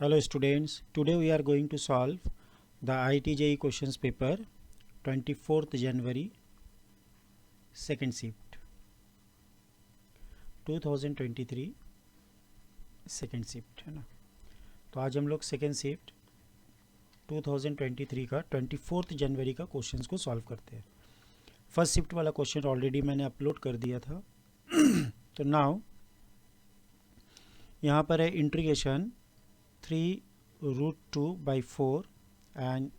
Hello students, today we are going to solve the IIT JEE questions paper 24th January second shift 2023 second shift है ना। तो आज हम लोग second shift 2023 का 24th जनवरी का क्वेश्चंस को सॉल्व करते हैं। फर्स्ट शिफ्ट वाला क्वेश्चन ऑलरेडी मैंने अपलोड कर दिया था। तो नाउ यहाँ पर है integration 3√2/4 and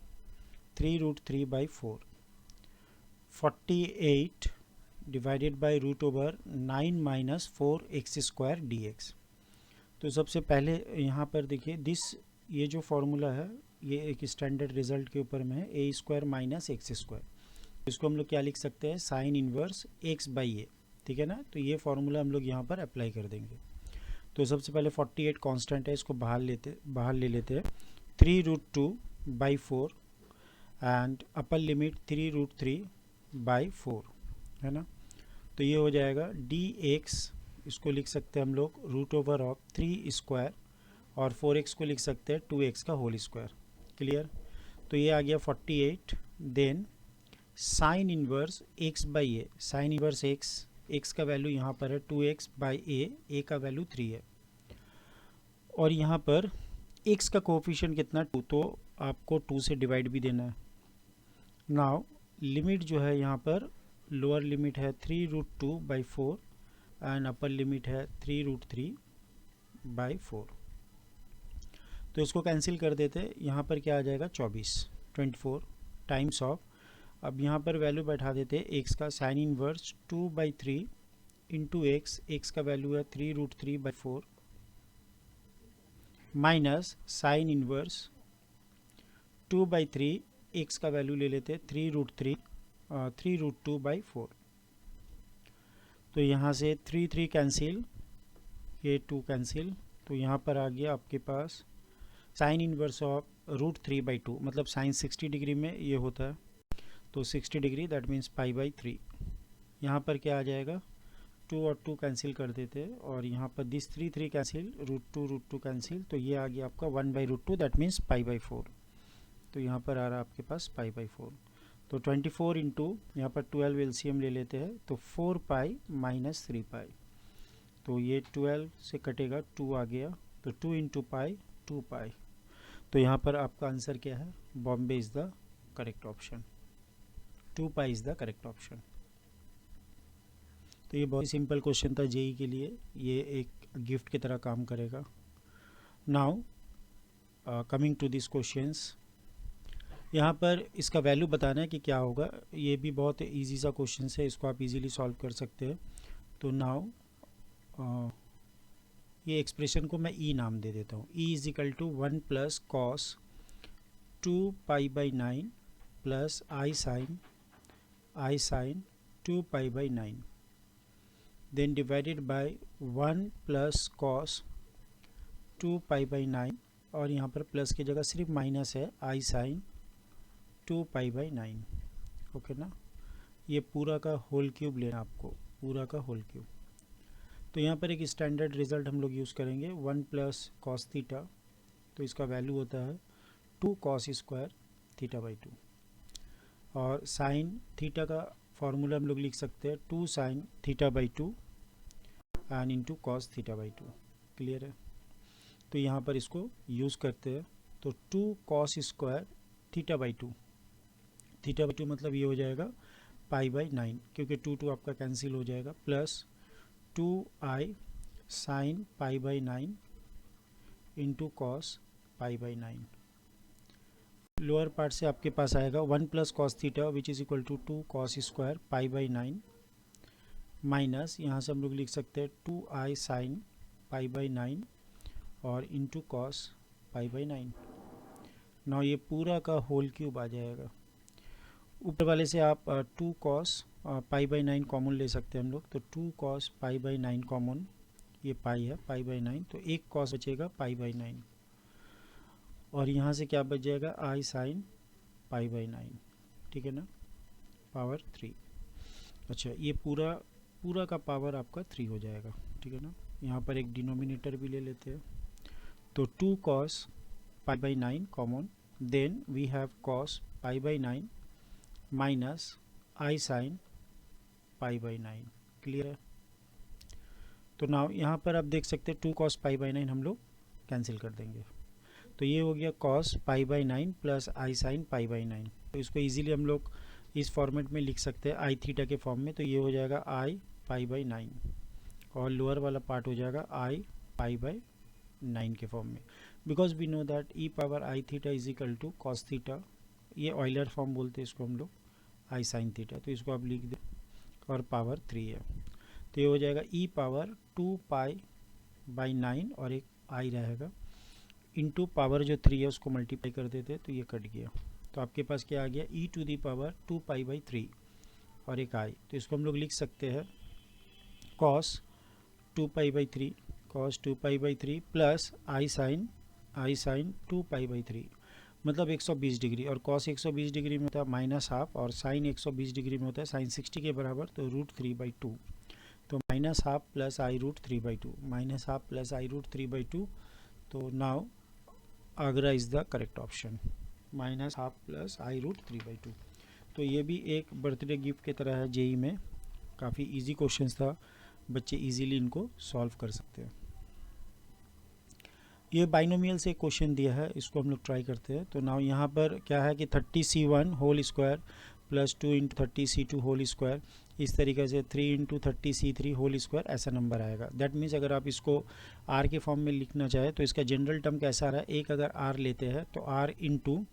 3√3/4 48 divided by root over 9 minus 4x² dx। तो सबसे पहले यहाँ पर देखिए ये जो फॉर्मूला है ये एक स्टैंडर्ड रिजल्ट के ऊपर में है a² माइनस x²। इसको हम लोग क्या लिख सकते हैं, साइन इनवर्स x/a, ठीक है ना। तो ये फॉर्मूला हम लोग यहाँ पर अप्लाई कर देंगे। तो सबसे पहले 48 कांस्टेंट है, इसको बाहर ले लेते हैं। 3√2/4 एंड अपर लिमिट 3√3/4 है ना। तो ये हो जाएगा dx, इसको लिख सकते हैं हम लोग रूट ओवर ऑफ 3² और 4x को लिख सकते हैं 2x का होल स्क्वायर। क्लियर। तो ये आ गया 48। Then sine inverse x/a, sine inverse x का वैल्यू यहाँ पर है 2x/a का वैल्यू 3 है और यहाँ पर x का कोफिशिएंट कितना 2, तो आपको 2 से डिवाइड भी देना है। नाउ लिमिट जो है यहाँ पर लोअर लिमिट है 3√2/4 एंड अपर लिमिट है 3√3/4। तो इसको कैंसिल कर देते, यहाँ पर क्या आ जाएगा 24 टाइम्स ऑफ, अब यहाँ पर वैल्यू बैठा देते x का साइन इनवर्स 2/3 इंटू x का वैल्यू है 3√3/4 माइनस साइन इनवर्स 2/3 x का वैल्यू ले लेते 3√2/4। तो यहाँ से 3 कैंसिल, ये 2 कैंसिल, तो यहाँ पर आ गया आपके पास साइन इनवर्स ऑफ √3/2, मतलब साइन 60 डिग्री में ये होता है, तो 60 डिग्री दैट मीन्स π/3। यहाँ पर क्या आ जाएगा 2 और 2 कैंसिल कर देते हैं और यहाँ पर दिस 3 कैंसिल, √2 कैंसिल, तो ये आ गया आपका 1/√2 दैट मीन्स π/4। तो यहाँ पर आ रहा है आपके पास π/4। तो 24 इंटू यहाँ पर 12 एलसीएम ले लेते हैं, तो 4π माइनस 3π, तो ये 12 से कटेगा 2 आ गया, तो 2 इंटू पाई 2π। तो यहाँ पर आपका आंसर क्या है, Bombay is the correct option, 2π is the correct option. तो ये बहुत ही सिंपल क्वेश्चन था जेई के लिए, ये एक गिफ्ट की तरह काम करेगा। Now coming to this questions, यहाँ पर इसका वैल्यू बताना है कि क्या होगा। ये भी बहुत इजी सा क्वेश्चन है, इसको आप इजीली सॉल्व कर सकते हैं। तो नाउ ये एक्सप्रेशन को मैं ई नाम दे देता हूँ। E is equal to 1 plus cos 2π/9 plus i sine 2π/9 then divided by 1 plus cos 2π/9 और यहाँ पर प्लस की जगह सिर्फ माइनस है, आई साइन 2π/9। ओके ना। ये पूरा का होल क्यूब लेना आपको, पूरा का होल क्यूब। तो यहाँ पर एक स्टैंडर्ड रिजल्ट हम लोग यूज़ करेंगे 1 प्लस कॉस थीटा, तो इसका वैल्यू होता है 2 cos स्क्वायर θ/2 और साइन थीटा का फॉर्मूला हम लोग लिख सकते हैं 2 sin θ/2 and into cos θ/2। Clear है। तो यहाँ पर इसको यूज़ करते हैं, तो 2 cos स्क्वायर θ/2 मतलब ये हो जाएगा π/9, क्योंकि 2 आपका कैंसिल हो जाएगा, plus 2i sine π/9 into cos π/9। Lower part से आपके पास आएगा 1 plus cos theta which is equal to 2 cos square π/9 minus यहाँ से हम लोग लिख सकते हैं 2i साइन π/9 और इंटू कॉस π/9। ना ये पूरा का होल क्यूब आ जाएगा। ऊपर वाले से आप 2 cos π/9 कॉमन ले सकते हैं हम लोग, तो 2 cos π/9 कॉमन, ये पाई है π/9, तो एक cos बचेगा π/9 और यहाँ से क्या बच जाएगा आई साइन π/9, ठीक है ना, पावर 3। अच्छा, ये पूरा का पावर आपका 3 हो जाएगा, ठीक है ना। यहाँ पर एक डिनोमिनेटर भी ले लेते हैं, तो 2 cos pi by 9 common, then we have cos pi by 9 minus I sin pi by 9। Clear है? तो नाउ यहाँ पर आप देख सकते हैं 2 cos pi by 9 हम लोग कैंसिल कर देंगे, तो ये हो गया cos pi by 9 plus I sin pi by 9। तो इसको इजीली हम लोग इस फॉर्मेट में लिख सकते हैं I थीटा के फॉर्म में। तो ये हो जाएगा I pi by 9 और लोअर वाला पार्ट हो जाएगा I pi by 9 के फॉर्म में, because we know that e power I theta is equal to cos theta, ये ऑयलर फॉर्म बोलते हैं इसको हम लोग, I sin थीटा। तो इसको आप लिख दें और पावर 3 है, तो ये हो जाएगा ई पावर 2 पाई बाई 9 और एक I रहेगा इनटू पावर जो 3 है उसको मल्टीप्लाई कर देते तो ये कट गया। तो आपके पास क्या आ गया, e to the power 2 pi by 3 और एक I। तो इसको हम लोग लिख सकते हैं cos 2 pi by 3, cos 2 pi by 3 plus I sine 2 pi by 3, मतलब 120 डिग्री, और कॉस 120 डिग्री में होता है माइनस हाफ, और साइन 120 डिग्री में होता है साइन 60 के बराबर, तो √3/2। तो minus half plus I √3/2, minus half plus I √3/2। तो now Agra is the correct option, minus half plus I √3/2। तो ये भी एक बर्थडे गिफ्ट की तरह है, जेई में काफ़ी इजी क्वेश्चंस था, बच्चे इजीली इनको सॉल्व कर सकते हैं। ये बाइनोमियल से क्वेश्चन दिया है, इसको हम लोग ट्राई करते हैं। तो नाउ यहाँ पर क्या है कि 30c1 whole square plus 2 × 30c2 whole square, इस तरीके से 3 × 30c3 होल स्क्वायर ऐसा नंबर आएगा। दैट मीन्स अगर आप इसको r के फॉर्म में लिखना चाहे तो इसका जनरल टर्म कैसा आ रहा है, एक अगर r लेते हैं तो r इंटू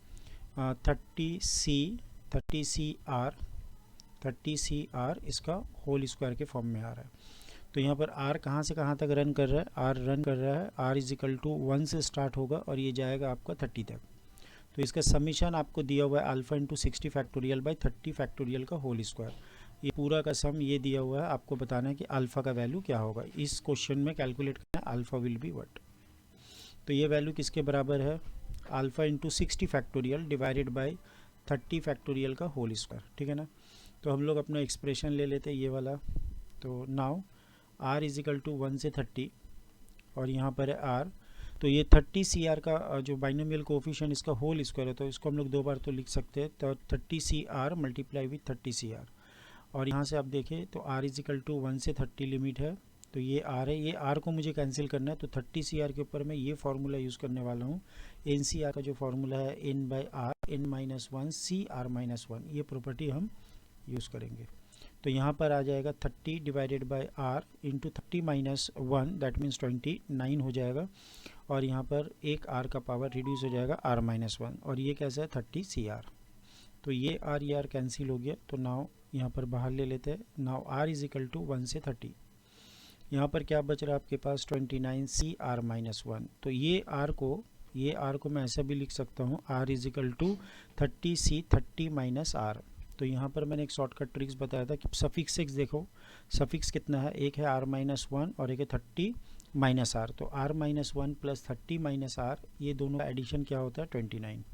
30cr इसका होल स्क्वायर के फॉर्म में आ रहा है। तो यहाँ पर r कहाँ से कहाँ तक रन कर रहा है, r रन कर रहा है, r इज इक्वल टू 1 से स्टार्ट होगा और ये जाएगा आपका 30 तक। तो इसका समीशन आपको दिया हुआ है alpha into 60 factorial by 30 factorial का होल स्क्वायर। ये पूरा का सम ये दिया हुआ है, आपको बताना है कि अल्फ़ा का वैल्यू क्या होगा। इस क्वेश्चन में कैलकुलेट करना है अल्फ़ा विल बी व्हाट। तो ये वैल्यू किसके बराबर है, alpha into 60 factorial divided by 30 factorial का होल स्क्वायर। ठीक है ना। तो हम लोग अपना एक्सप्रेशन ले लेते हैं ये वाला। तो now r is equal to 1 से 30 और यहाँ पर है r, तो ये 30cr का जो बाइनोमियल कोफिशिएंट इसका होल स्क्वायर है, तो इसको हम लोग दो बार तो लिख सकते हैं। तो 30cr मल्टीप्लाई विथ 30cr, और यहाँ से आप देखें तो r इज इक्वल टू 1 से 30 लिमिट है, तो ये r है, ये r को मुझे कैंसिल करना है। तो 30cr के ऊपर मैं ये फार्मूला यूज़ करने वाला हूँ, NCR का जो फार्मूला है n/r n-1 CR-1, ये प्रॉपर्टी हम यूज़ करेंगे। तो यहाँ पर आ जाएगा 30 divided by r into 30 minus 1, that means 29 हो जाएगा, और यहाँ पर एक r का पावर रिड्यूस हो जाएगा r-1, और ये कैसा है 30cr। तो ये r कैंसिल हो गया। तो नाउ यहाँ पर बाहर ले लेते हैं। Now r is equal to 1 से 30, यहाँ पर क्या बच रहा है आपके पास 29cr-1। तो ये r को मैं ऐसा भी लिख सकता हूँ, r is equal to 30 minus r। तो यहाँ पर मैंने एक शॉर्टकट ट्रिक्स बताया था कि सफिक्स 6 देखो, सफिक्स कितना है, एक है r-1 और एक है 30 माइनस r। तो r-1 प्लस 30 माइनस r, ये दोनों का एडिशन क्या होता है 29,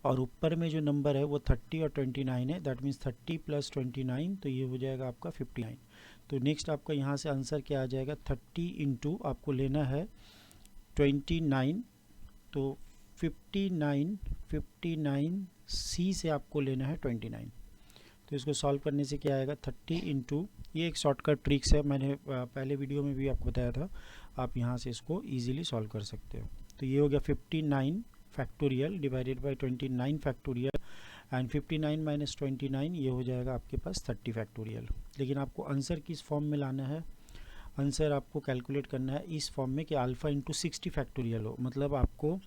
और ऊपर में जो नंबर है वो 30 और 29 है, दैट मीन्स 30 प्लस 29, तो ये हो जाएगा आपका 59। तो नेक्स्ट आपका यहाँ से आंसर क्या आ जाएगा, 30 इंटू आपको लेना है 29, तो 59 C से आपको लेना है 29। तो इसको सॉल्व करने से क्या आएगा 30 इंटू, ये एक शॉर्टकट ट्रिक्स है, मैंने पहले वीडियो में भी आपको बताया था, आप यहाँ से इसको इजीली सॉल्व कर सकते हो। तो ये हो गया 59 factorial divided by 29 factorial, and 59 minus 29 ये हो जाएगा आपके पास 30 फैक्टोरियल। लेकिन आपको आंसर किस फॉर्म में लाना है, आंसर आपको कैलकुलेट करना है इस फॉर्म में कि अल्फ़ा इंटू 60 फैक्टोरियल हो, मतलब आपको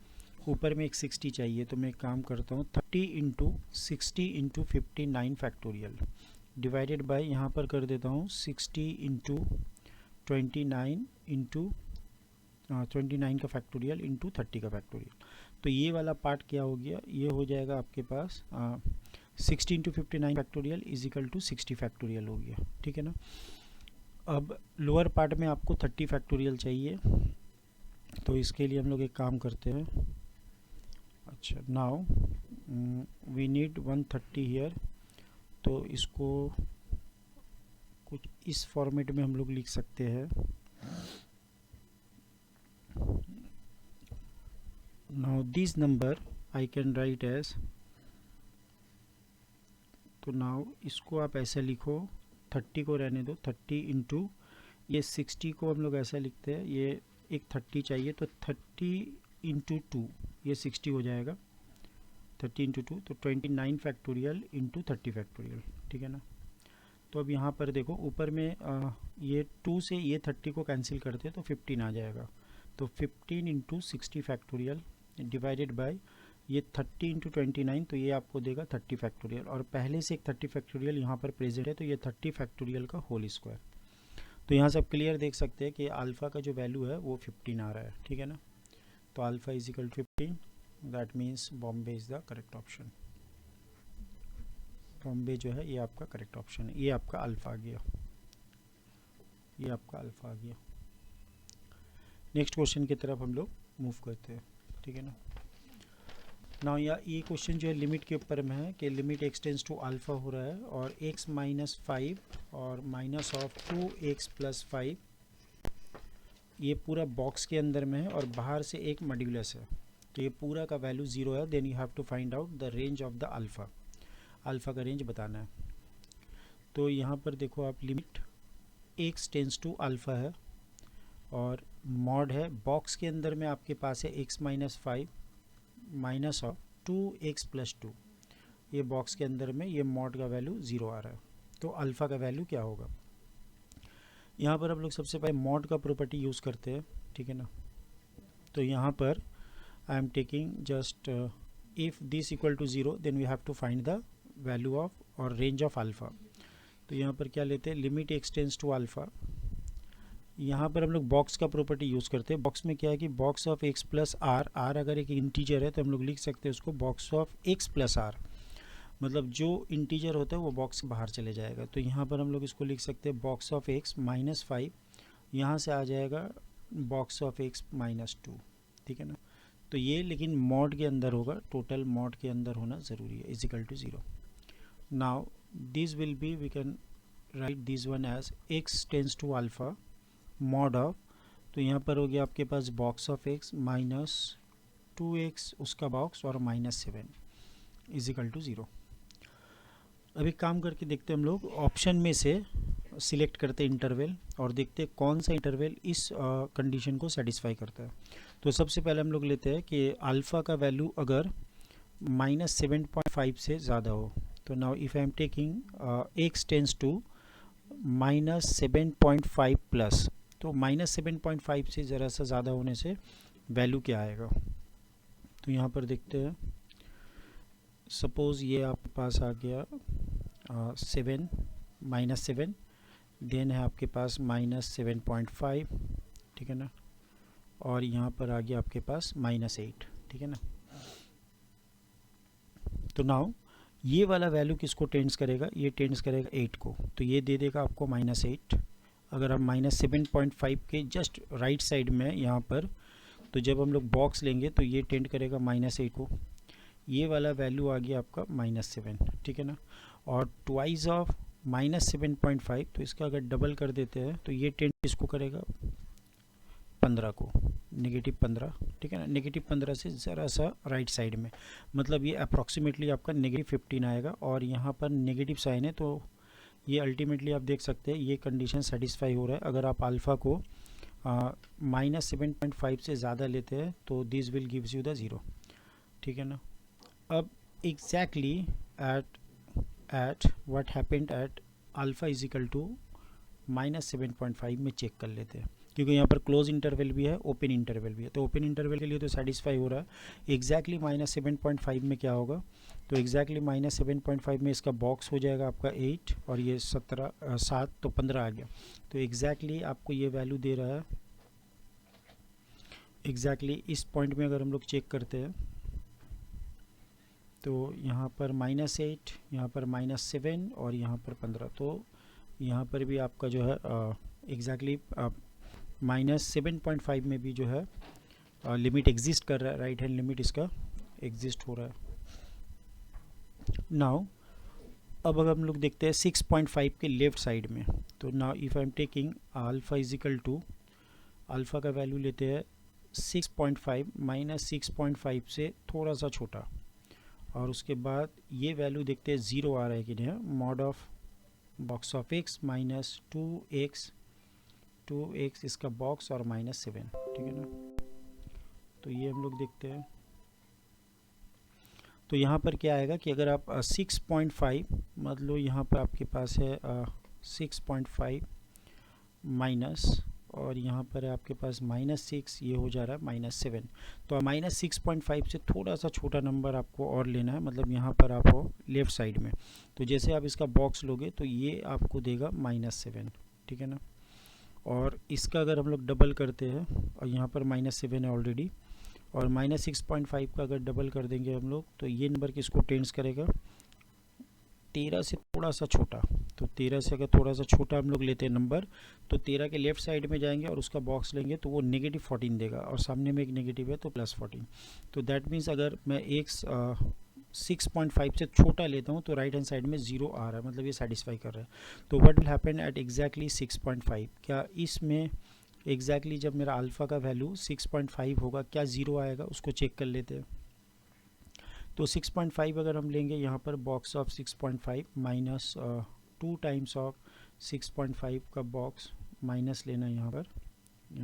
ऊपर में एक 60 चाहिए। तो मैं एक काम करता हूँ, 30 into 60 into 59 factorial divided by, यहाँ पर कर देता हूँ 60 इंटू 29 इंटू 29 का फैक्टोरियल इंटू 30 का फैक्टोरियल। तो ये वाला पार्ट क्या हो गया, ये हो जाएगा आपके पास 60 into 59 factorial is equal to 60 factorial हो गया। ठीक है ना। अब लोअर पार्ट में आपको 30 फैक्टोरियल चाहिए, तो इसके लिए हम लोग एक काम करते हैं। अच्छा, नाउ वी नीड 130 हियर, तो इसको कुछ इस फॉर्मेट में हम लोग लिख सकते हैं। Now this number I can write as, तो नाउ इसको आप ऐसा लिखो, 30 को रहने दो, 30 इंटू ये 60 को हम लोग ऐसा लिखते हैं, ये एक 30 चाहिए तो 30 इंटू 2 ये 60 हो जाएगा, 30 इंटू 2 तो 29 फैक्टोरियल इंटू 30 फैक्टोरियल, ठीक है ना। तो अब यहाँ पर देखो ऊपर में ये 2 से ये 30 को कैंसिल करते हैं तो 15 आ जाएगा, तो 15 इंटू 60 फैक्टोरियल डिवाइडेड बाय ये 30 इंटू 29, तो ये आपको देगा 30 फैक्टोरियल, और पहले से एक 30 फैक्टोरियल यहाँ पर प्रेजेंट है तो ये 30 फैक्टोरियल का होल स्क्वायर। तो यहाँ से आप क्लियर देख सकते हैं कि अल्फ़ा का जो वैल्यू है वो 15 आ रहा है, ठीक है ना। तो alpha is equal to 15, that means Bombay is the correct option. Bombay जो है ये आपका करेक्ट ऑप्शन है, ये आपका अल्फ़ा आ गया, ये आपका अल्फ़ा आ गया। नेक्स्ट क्वेश्चन की तरफ हम लोग मूव करते हैं, ठीक है ना। नाउ ये क्वेश्चन जो है लिमिट के ऊपर में है कि limit x tends to alpha हो रहा है और x माइनस 5 और माइनस ऑफ 2x प्लस 5 ये पूरा बॉक्स के अंदर में है और बाहर से एक मॉड्यूलस है, तो ये पूरा का वैल्यू 0 है। Then you have to find out the range of the alpha, alpha का रेंज बताना है। तो यहाँ पर देखो आप limit x tends to alpha है और मॉड है, बॉक्स के अंदर में आपके पास है x minus 5 minus of 2x plus 2, ये बॉक्स के अंदर में ये मॉड का वैल्यू 0 आ रहा है, तो अल्फ़ा का वैल्यू क्या होगा। यहाँ पर हम लोग सबसे पहले मॉड का प्रॉपर्टी यूज़ करते हैं, ठीक है ना। तो यहाँ पर I am taking just if this equal to 0 then we have to find the value of और रेंज ऑफ अल्फ़ा। तो यहाँ पर क्या लेते हैं, limit x tends to alpha, यहाँ पर हम लोग बॉक्स का प्रॉपर्टी यूज़ करते हैं। बॉक्स में क्या है कि box of x plus r, r अगर एक इंटीजर है तो हम लोग लिख सकते हैं उसको box of x plus r, मतलब जो इंटीजर होता है वो बॉक्स के बाहर चले जाएगा। तो यहाँ पर हम लोग इसको लिख सकते हैं बॉक्स ऑफ एक्स माइनस 5, यहाँ से आ जाएगा बॉक्स ऑफ एक्स माइनस 2, ठीक है ना। तो ये लेकिन मॉड के अंदर होगा, टोटल मॉड के अंदर होना ज़रूरी है, is equal to 0। Now this will be, we can write this one as x tends to alpha mod of, तो यहाँ पर हो गया आपके पास box of x minus 2x उसका बॉक्स और माइनस 7 इजिकल टू 0। अभी काम करके देखते हैं हम लोग, ऑप्शन में से सिलेक्ट करते हैं इंटरवल और देखते हैं कौन सा इंटरवल इस कंडीशन को सेटिस्फाई करता है। तो सबसे पहले हम लोग लेते हैं कि अल्फ़ा का वैल्यू अगर माइनस 7.5 से ज़्यादा हो, तो now if I am taking x tends to minus 7.5 plus, तो माइनस 7.5 से ज़रा सा ज़्यादा होने से वैल्यू क्या आएगा। तो यहाँ पर देखते हैं, सपोज़ ये आपके पास आ गया 7 माइनस 7, देन है आपके पास माइनस 7.5, ठीक है ना, और यहाँ पर आ गया आपके पास माइनस 8, ठीक है ना। तो नाउ ये वाला वैल्यू किसको टेंड्स करेगा, ये टेंड्स करेगा 8 को, तो ये दे देगा आपको माइनस 8। अगर हम माइनस 7.5 के जस्ट राइट साइड में यहाँ पर, तो जब हम लोग बॉक्स लेंगे तो ये टेंड करेगा माइनस 8 को, ये वाला वैल्यू आ गया आपका माइनस 7, ठीक है ना। और ट्वाइस ऑफ माइनस 7.5, तो इसका अगर डबल कर देते हैं तो ये टेंड इसको करेगा 15 को, नेगेटिव 15, ठीक है ना। नेगेटिव 15 से ज़रा सा राइट साइड में, मतलब ये अप्रॉक्सीमेटली आपका नेगेटिव 15 आएगा, और यहाँ पर नेगेटिव साइन है, तो ये अल्टीमेटली आप देख सकते हैं ये कंडीशन सेटिस्फाई हो रहा है। अगर आप अल्फ़ा को माइनस 7.5 से ज़्यादा लेते हैं तो this will gives you the 0, ठीक है ना। अब exactly at what happened at alpha is equal to minus 7.5 में चेक कर लेते हैं, क्योंकि यहाँ पर क्लोज इंटरवल भी है, ओपन इंटरवल भी है। तो ओपन इंटरवल के लिए तो सेटिस्फाई हो रहा है। एग्जैक्टली माइनस 7.5 में क्या होगा, तो एग्जैक्टली माइनस 7.5 में इसका बॉक्स हो जाएगा आपका 8 और ये 7 तो 15 आ गया। तो एग्जैक्टली आपको ये वैल्यू दे रहा है, एग्जैक्टली इस पॉइंट में अगर हम लोग चेक करते हैं तो यहाँ पर माइनस 8, यहाँ पर माइनस 7 और यहाँ पर 15, तो यहाँ पर भी आपका जो है एग्जैक्टली माइनस 7.5 में भी जो है लिमिट एग्जिस्ट कर रहा है, राइट हैंड लिमिट इसका एग्जिस्ट हो रहा है। नाउ अब अगर हम लोग देखते हैं 6.5 के लेफ्ट साइड में, तो now if I am taking alpha is equal to, alpha का वैल्यू लेते हैं 6.5 माइनस 6.5 से थोड़ा सा छोटा, और उसके बाद ये वैल्यू देखते हैं ज़ीरो आ रहा है कि नहीं। Mod of box of x minus 2x इसका बॉक्स और -7, ठीक है ना। तो ये हम लोग देखते हैं। तो यहाँ पर क्या आएगा कि अगर आप 6.5 मतलब यहाँ पर आपके पास है 6.5 माइनस, और यहाँ पर है आपके पास -6, ये हो जा रहा है -7। तो -6.5 से थोड़ा सा छोटा नंबर आपको और लेना है, मतलब यहाँ पर आप हो लेफ़्ट साइड में। तो जैसे आप इसका बॉक्स लोगे तो ये आपको देगा -7, ठीक है ना। और इसका अगर हम लोग डबल करते हैं, और यहाँ पर -7 है ऑलरेडी, और -6.5 का अगर डबल कर देंगे हम लोग तो ये नंबर किसको टेंड्स करेगा, 13 से थोड़ा सा छोटा। तो 13 से अगर थोड़ा सा छोटा हम लोग लेते हैं नंबर, तो 13 के लेफ्ट साइड में जाएंगे और उसका बॉक्स लेंगे तो वो -14 देगा, और सामने में एक नेगेटिव है तो +14। तो दैट मीन्स अगर मैं एक 6.5 से छोटा लेता हूँ तो राइट हैंड साइड में 0 आ रहा है, मतलब ये सेटिस्फाई कर रहा है। तो what will happen at exactly 6.5, क्या इसमें एग्जैक्टली जब मेरा अल्फ़ा का वैल्यू 6.5 होगा क्या 0 आएगा, उसको चेक कर लेते हैं। तो 6.5 अगर हम लेंगे यहाँ पर box of 6.5 minus 2 times of 6.5 का बॉक्स माइनस लेना है, यहाँ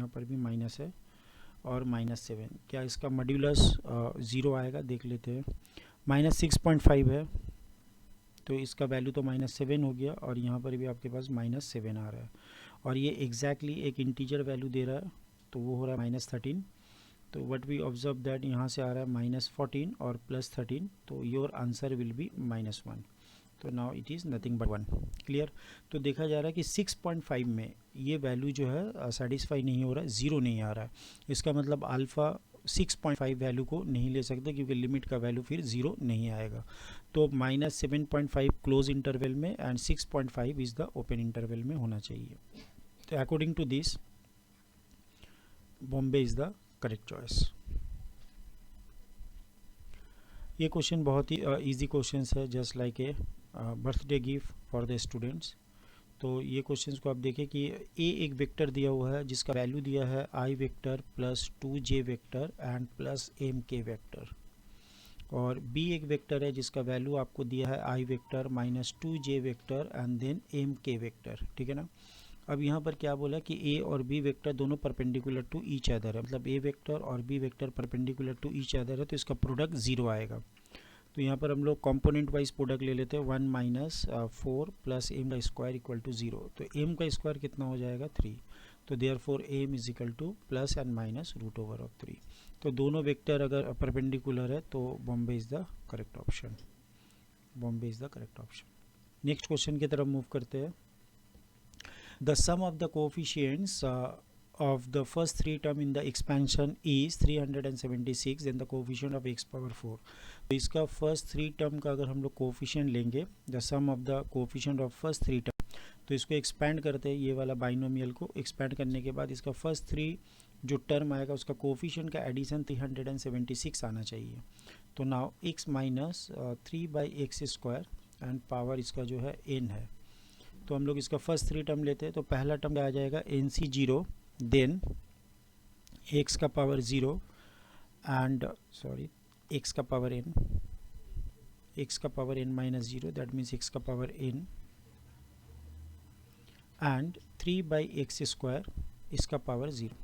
पर भी माइनस है, और -7, क्या इसका मॉड्यूलस 0 आएगा, देख लेते हैं। -6.5 है तो इसका वैल्यू तो -7 हो गया, और यहाँ पर भी आपके पास -7 आ रहा है, और ये एग्जैक्टली एक इंटीजर वैल्यू दे रहा है, तो वो हो रहा है -13। तो व्हाट वी ऑब्जर्व दैट यहाँ से आ रहा है -14 और +13, तो योर आंसर विल बी -1। तो now it is nothing but 1। Clear. तो देखा जा रहा है कि 6.5 में ये वैल्यू जो है सेटिस्फाई नहीं हो रहा है, 0 नहीं आ रहा है। इसका मतलब अल्फ़ा 6.5 वैल्यू को नहीं ले सकते, क्योंकि लिमिट का वैल्यू फिर 0 नहीं आएगा। तो -7.5 क्लोज इंटरवल में and 6.5 is the open interval में होना चाहिए। तो according to this Bombay is the correct choice. ये क्वेश्चन बहुत ही इजी क्वेश्चन है, just like a birthday gift for the students. तो ये क्वेश्चंस को आप देखें कि ए एक वेक्टर दिया हुआ है जिसका वैल्यू दिया है i vector plus 2j vector and plus mk vector, और b एक वेक्टर है जिसका वैल्यू आपको दिया है i vector minus 2j vector and then mk vector, ठीक है ना। अब यहाँ पर क्या बोला कि a और b वेक्टर दोनों परपेंडिकुलर टू ईच अदर है, मतलब a वेक्टर और b vector perpendicular to each other है, तो इसका प्रोडक्ट 0 आएगा। तो यहाँ पर हम लोग कंपोनेंट वाइज प्रोडक्ट ले लेते हैं, 1 माइनस 4 प्लस एम का स्क्वायर इक्वल टू 0। तो एम का स्क्वायर कितना हो जाएगा 3, तो therefore m is equal to plus and minus √3। तो दोनों वेक्टर अगर परपेंडिकुलर है तो Bombay is the correct option, Bombay is the correct option. Next question की तरफ मूव करते हैं। The sum of the coefficients of the first three term in the expansion is 376, then the coefficient of x power 4। तो इसका first three term का अगर हम लोग कोफिशिएंट लेंगे, the sum of the coefficient of first three term, तो इसको expand करते हैं, ये वाला बाइनोमियल को एक्सपैंड करने के बाद इसका फर्स्ट थ्री जो टर्म आएगा उसका कोफिशिएंट का एडिशन 376 आना चाहिए। तो now x minus 3/x² and power इसका जो है n है। तो हम लोग इसका फर्स्ट थ्री टर्म लेते हैं, तो पहला टर्म आ जाएगा NC0, देन x का पावर 0 एंड x का पावर n, x का power n minus 0, that means x का पावर n एंड 3/x², इसका पावर 0।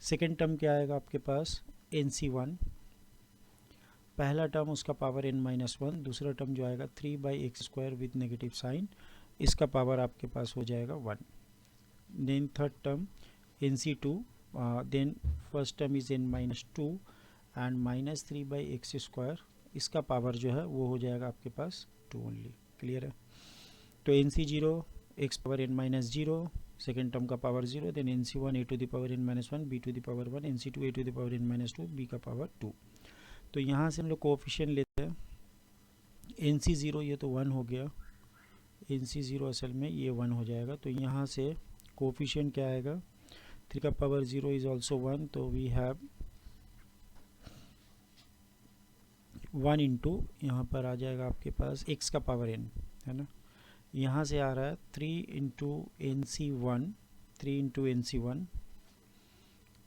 सेकेंड टर्म क्या आएगा आपके पास NC1, पहला टर्म उसका पावर n माइनस 1, दूसरा टर्म जो आएगा 3/x² विद नेगेटिव साइन, इसका पावर आपके पास हो जाएगा 1। Then third term NC2, then first term is n minus 2 and minus 3/x², इसका पावर जो है वो हो जाएगा आपके पास 2 ओनली। क्लियर है। तो NC0 x power n minus 0, second term का power 0, then NC1 a to the power n minus 1 b to the power 1, NC2 a to the power n minus 2 b का पावर 2। तो यहाँ से हम लोग coefficient लेते हैं, NC0 ये तो 1 हो गया, NC0 असल में ये 1 हो जाएगा। तो यहाँ से कोएफिशिएंट क्या आएगा, 3 का पावर 0 इज ऑल्सो 1, तो वी हैव 1 इंटू यहाँ पर आ जाएगा आपके पास x का पावर n, है ना। यहाँ से आ रहा है 3 into NC1, 3 into NC1,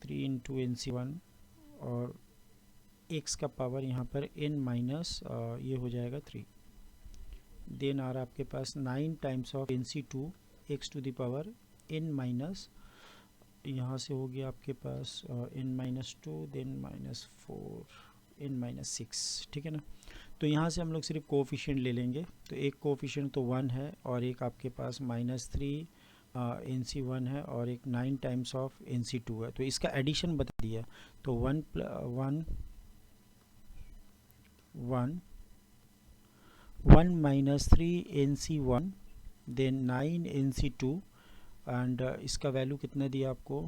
3 into NC1 और x का पावर यहाँ पर n माइनस ये हो जाएगा 3, देन आ रहा आपके पास 9 times of NC2 x to the power n minus, यहाँ से हो गया आपके पास n minus 2, then minus 4 n minus 6, ठीक है ना। तो यहाँ से हम लोग सिर्फ कोफिशिएंट ले लेंगे, तो एक कोफिशिएंट तो 1 है और एक आपके पास -3 NC1 है और एक 9 टाइम्स ऑफ NC2 है। तो इसका एडिशन बता दिया, तो 1 minus 3 NC1 then 9 NC2 and इसका वैल्यू कितना दिया आपको,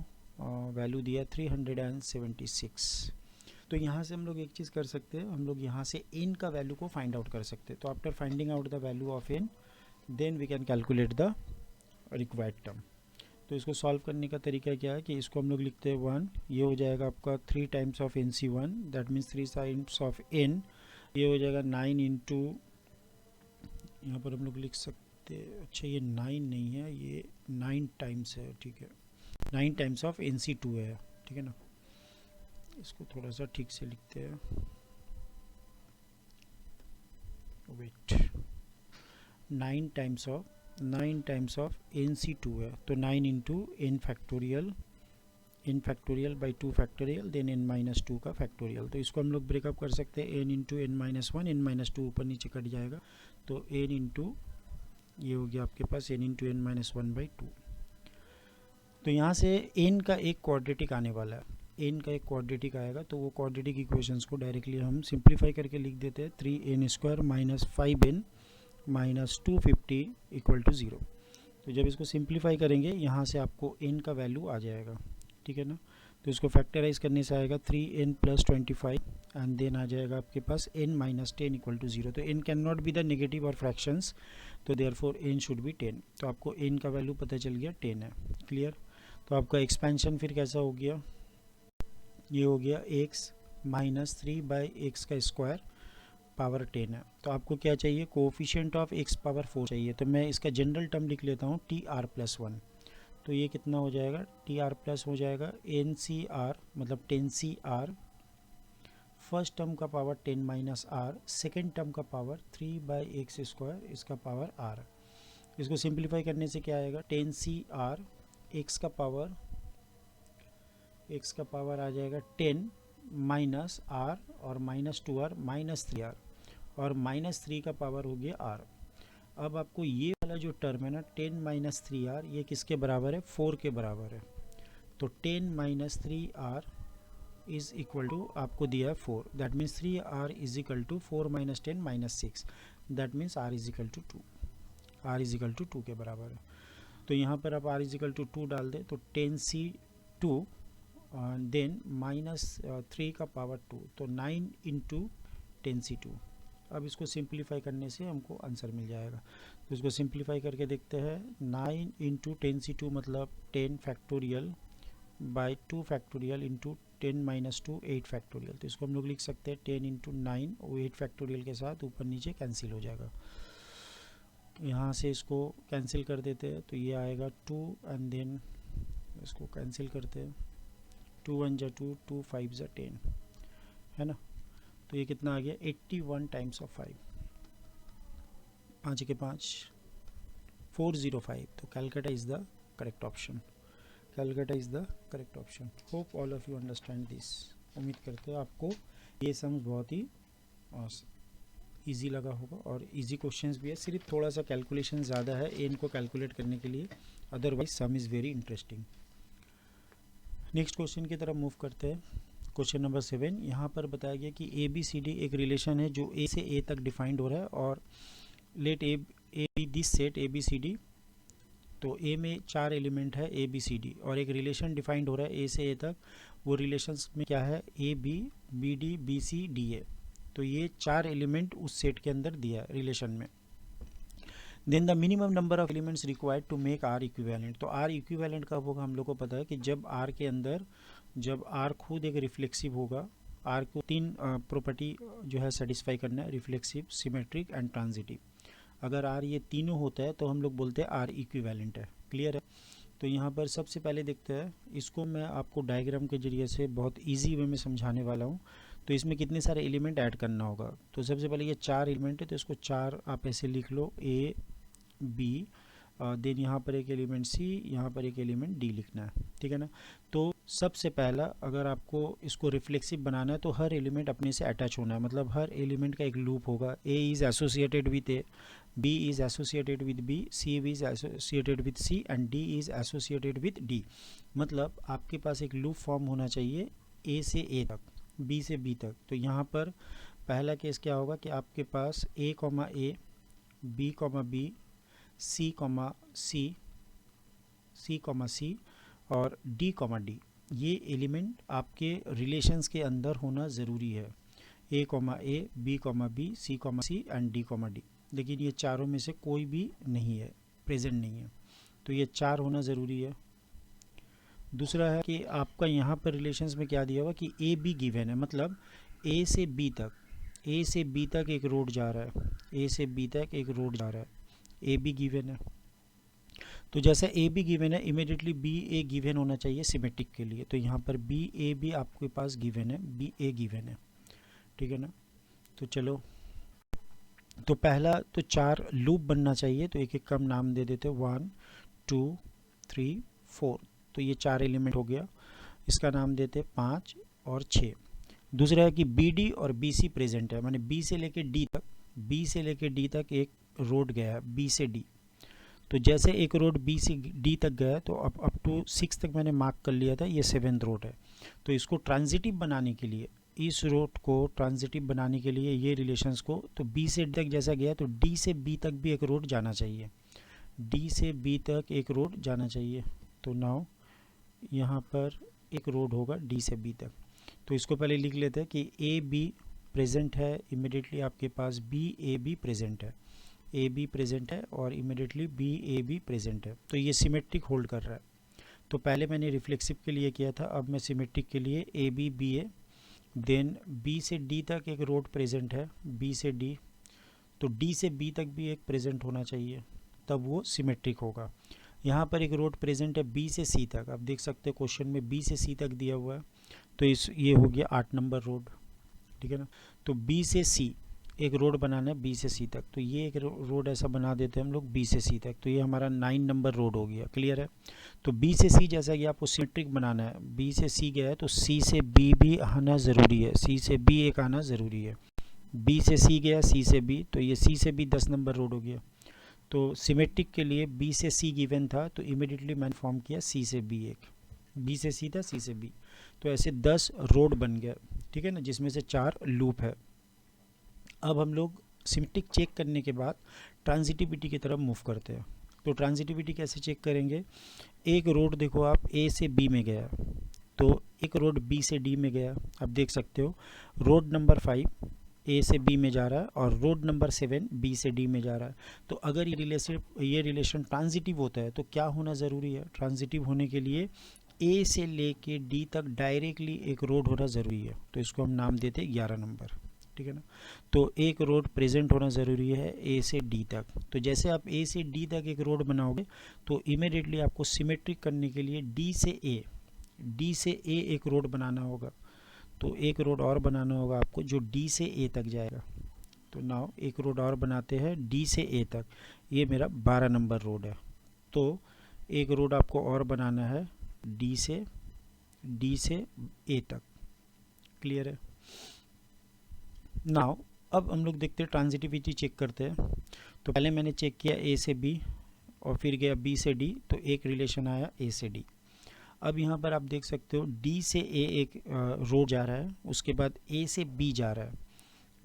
वैल्यू दिया 376। तो यहाँ से हम लोग एक चीज़ कर सकते हैं, हम लोग यहाँ से n का वैल्यू को फाइंड आउट कर सकते हैं। तो after finding out the value of n then we can calculate the required term. तो इसको सॉल्व करने का तरीका क्या है कि इसको हम लोग लिखते हैं 1, ये हो जाएगा आपका 3 times of NC1 that means 3 times of n, ये हो जाएगा 9 इंटू, यहाँ पर हम लोग लिख सकते हैं, अच्छा ये 9 नहीं है, ये 9 टाइम्स है, ठीक है, 9 टाइम्स ऑफ NC2 है, ठीक है ना। इसको थोड़ा सा ठीक से लिखते हैं, वेट, 9 टाइम्स ऑफ NC2 है, तो 9 into n factorial by 2 factorial then n minus 2 का फैक्टोरियल। तो इसको हम लोग ब्रेकअप कर सकते हैं, n into n minus 1, n minus 2 ऊपर नीचे कट जाएगा, तो n इंटू ये हो गया आपके पास n into n minus 1 by 2। तो यहाँ से n का एक क्वाड्रेटिक आने वाला है, n का एक क्वाड्रेटिक आएगा, तो वो क्वाड्रेटिक इक्वेशंस को डायरेक्टली हम सिंप्लीफाई करके लिख देते हैं, 3n square minus 5n minus 250 equal to 0। तो जब इसको सिंप्लीफाई करेंगे यहाँ से आपको n का वैल्यू आ जाएगा, ठीक है ना। तो इसको फैक्टराइज करने से आएगा 3n प्लस 25 एंड देन आ जाएगा आपके पास n माइनस 10 इक्वल टू 0। तो n can not be the negative और फ्रैक्शंस, तो देयरफॉर n शुड बी 10। तो आपको n का वैल्यू पता चल गया 10 है, क्लियर। तो आपका एक्सपेंशन फिर कैसा हो गया, ये हो गया x माइनस 3 बाई एक्स का स्क्वायर पावर 10 है। तो आपको क्या चाहिए, कोफिशिएंट ऑफ x पावर 4 चाहिए, तो मैं इसका जनरल टर्म लिख लेता हूँ TR+1। तो ये कितना हो जाएगा, TR प्लस हो जाएगा NCR मतलब 10CR, फर्स्ट टर्म का power 10 minus R, second term का पावर 3 बाई एक्स स्क्वायर, इसका पावर R। इसको सिंप्लीफाई करने से क्या आएगा, 10CR x का पावर आ जाएगा 10 माइनस R और माइनस 2R माइनस 3R और माइनस 3 का पावर हो गया R। अब आपको ये वाला जो टर्म है ना 10 माइनस 3R, ये किसके बराबर है, 4 के बराबर है। तो 10 minus 3R is equal to आपको दिया है 4, that means 3R is equal to 4 minus 10 minus 6, that means R is equal to 2, R is equal to 2 के बराबर है। तो यहाँ पर आप R इज इक्वल टू 2 डाल दें, तो 10C2 देन माइनस 3 का पावर 2, तो 9 इंटू 10C2। अब इसको सिंप्लीफाई करने से हमको आंसर मिल जाएगा। तो इसको सिंप्लीफाई करके देखते हैं, 9 इंटू 10C2 मतलब 10 factorial by 2 factorial into 10 minus 2 8 factorial. तो इसको हम लोग लिख सकते हैं 10 इंटू 9, वो 8 फैक्टोरियल के साथ ऊपर नीचे कैंसिल हो जाएगा। यहाँ से इसको कैंसिल कर देते हैं, तो ये आएगा 2 एंड देन इसको कैंसिल करते हैं, 2 1 जा 2, 2 5 जा 10, है ना। तो ये कितना आ गया, 81 टाइम्स ऑफ 5, 5 के 5 405। तो Calcutta is the correct option, Calcutta is the correct option. Hope all of you understand this. उम्मीद करते हैं आपको ये सम्स बहुत ही इजी लगा होगा और इजी क्वेश्चंस भी है, सिर्फ थोड़ा सा कैलकुलेशन ज़्यादा है इनको कैलकुलेट करने के लिए, otherwise some is very interesting. Next question की तरफ मूव करते हैं। क्वेश्चन नंबर 7, यहाँ पर बताया गया कि ABCD एक रिलेशन है जो A से A तक डिफाइंड हो रहा है और let A be this set ABCD। तो A में 4 एलिमेंट है ABCD और एक रिलेशन डिफाइंड हो रहा है A से A तक। वो रिलेशंस में क्या है, AB BD BC DA। तो ये 4 एलिमेंट उस सेट के अंदर दिया है रिलेशन में। Then the minimum number of elements required to make R equivalent. तो R इक्विवेलेंट कब होगा, हम लोग को पता है कि जब R के अंदर, जब R खुद एक रिफ्लेक्सिव होगा, R को 3 प्रॉपर्टी जो है सेटिस्फाई करना है, रिफ्लेक्सिव, सिमेट्रिक एंड ट्रांजिटिव। अगर R ये तीनों होता है तो हम लोग बोलते हैं R इक्विवेलेंट है, क्लियर है। तो यहाँ पर सबसे पहले देखते हैं, इसको मैं आपको डायग्राम के जरिए से बहुत इजी वे में समझाने वाला हूँ। तो इसमें कितने सारे एलिमेंट ऐड करना होगा। तो सबसे पहले ये 4 एलिमेंट है, तो इसको 4 आप ऐसे लिख लो, ए बी, देन यहाँ पर एक एलिमेंट सी, यहाँ पर एक एलिमेंट डी लिखना है, ठीक है ना। तो सबसे पहला अगर आपको इसको रिफ्लेक्सिव बनाना है तो हर एलिमेंट अपने से अटैच होना है, मतलब हर एलिमेंट का एक लूप होगा। A is associated with A, B is associated with B, C is associated with C and D is associated with D। मतलब आपके पास एक लूप फॉर्म होना चाहिए A से A तक, B से B तक। तो यहाँ पर पहला केस क्या होगा कि आपके पास A, B, B, C, C और D, D ये एलिमेंट आपके रिलेशंस के अंदर होना ज़रूरी है। A, B, B, C, C and D, D। लेकिन ये चारों में से कोई भी नहीं है, प्रेजेंट नहीं है, तो ये 4 होना ज़रूरी है। दूसरा है कि आपका यहाँ पर रिलेशंस में क्या दिया हुआ कि ए बी गिवन है, मतलब ए से बी तक एक रोड जा रहा है, ए से बी तक एक रोड जा रहा है, ए बी गिवन है। तो जैसा ए बी गिवन है, इमीडिएटली बी ए गिवन होना चाहिए सिमेट्रिक के लिए। तो यहाँ पर बी ए बी आपके पास गिवन है, बी ए गिवन है, ठीक है ना। तो चलो, तो पहला तो 4 लूप बनना चाहिए, तो एक एक कम नाम दे देते, 1 2 3 4। तो ये 4 एलिमेंट हो गया, इसका नाम देते 5 और 6। दूसरा है कि बी डी और बी सी प्रेजेंट है, माने बी से लेके डी तक एक रोड गया है, बी से डी। तो जैसे एक रोड बी से डी तक गया, तो अप टू 6 तक मैंने मार्क कर लिया था, ये 7th रोड है। तो इसको ट्रांजिटिव बनाने के लिए, इस रोड को ट्रांजिटिव बनाने के लिए ये रिलेशंस को, तो बी से डी तक जैसा गया तो डी से बी तक भी एक रोड जाना चाहिए, डी से बी तक एक रोड जाना चाहिए। तो नाउ यहाँ पर एक रोड होगा डी से बी तक। तो इसको पहले लिख लेते हैं कि ए बी प्रेजेंट है, इमिडिएटली आपके पास बी ए बी प्रेजेंट है, ए बी प्रेजेंट है और immediately B A B present है। तो ये सिमेट्रिक होल्ड कर रहा है। तो पहले मैंने रिफ्लेक्सिव के लिए किया था, अब मैं सिमेट्रिक के लिए A B B A, then B से डी तक एक रोड प्रेजेंट है, बी से डी, तो डी से बी तक भी एक प्रेजेंट होना चाहिए, तब वो सिमेट्रिक होगा। यहाँ पर एक रोड प्रेजेंट है बी से सी तक, आप देख सकते हैं क्वेश्चन में बी से सी तक दिया हुआ है, तो ये हो गया 8 नंबर रोड, ठीक है ना। तो बी से सी एक रोड बनाना है, बी से सी तक, तो ये एक रोड ऐसा बना देते हैं हम लोग बी से सी तक, तो ये हमारा 9 नंबर रोड हो गया, क्लियर है। तो बी से सी जैसा कि आपको सिमेट्रिक बनाना है, बी से सी गया है तो सी से बी भी आना ज़रूरी है, सी से बी एक आना ज़रूरी है। बी से सी गया, सी से बी, तो ये सी से बी 10 नंबर रोड हो गया। तो सिमेट्रिक के लिए बी से सी गिवन था, तो इमीडिएटली मैंने फॉर्म किया सी से बी, एक बी से सी था, सी से बी, तो ऐसे 10 रोड बन गया, ठीक है ना, जिसमें से 4 लूप है। अब हम लोग सिमेट्रिक चेक करने के बाद ट्रांजिटिविटी की तरफ मूव करते हैं। तो ट्रांजिटिविटी कैसे चेक करेंगे, एक रोड देखो आप ए से बी में गया, तो एक रोड बी से डी में गया, आप देख सकते हो रोड नंबर 5 ए से बी में जा रहा है और रोड नंबर 7 बी से डी में जा रहा है। तो अगर ये रिलेशन ट्रांजिटिव होता है तो क्या होना ज़रूरी है, ट्रांजिटिव होने के लिए ए से लेके डी तक डायरेक्टली एक रोड होना ज़रूरी है, तो इसको हम नाम देते हैं 11 नंबर, ठीक है ना। तो एक रोड प्रेजेंट होना ज़रूरी है ए से डी तक। तो जैसे आप ए से डी तक एक रोड बनाओगे तो इमीडिएटली आपको सिमेट्रिक करने के लिए डी से ए एक रोड बनाना होगा, तो एक रोड और बनाना होगा आपको जो डी से ए तक जाएगा। तो नाउ एक रोड और बनाते हैं डी से ए तक, ये मेरा 12 नंबर रोड है। तो एक रोड आपको और बनाना है डी से ए तक, क्लियर है। नाउ अब हम लोग देखते हैं ट्रांजिटिविटी चेक करते हैं। तो पहले मैंने चेक किया ए से बी और फिर गया बी से डी, तो एक रिलेशन आया ए से डी। अब यहाँ पर आप देख सकते हो डी से ए एक रोड जा रहा है, उसके बाद ए से बी जा रहा है,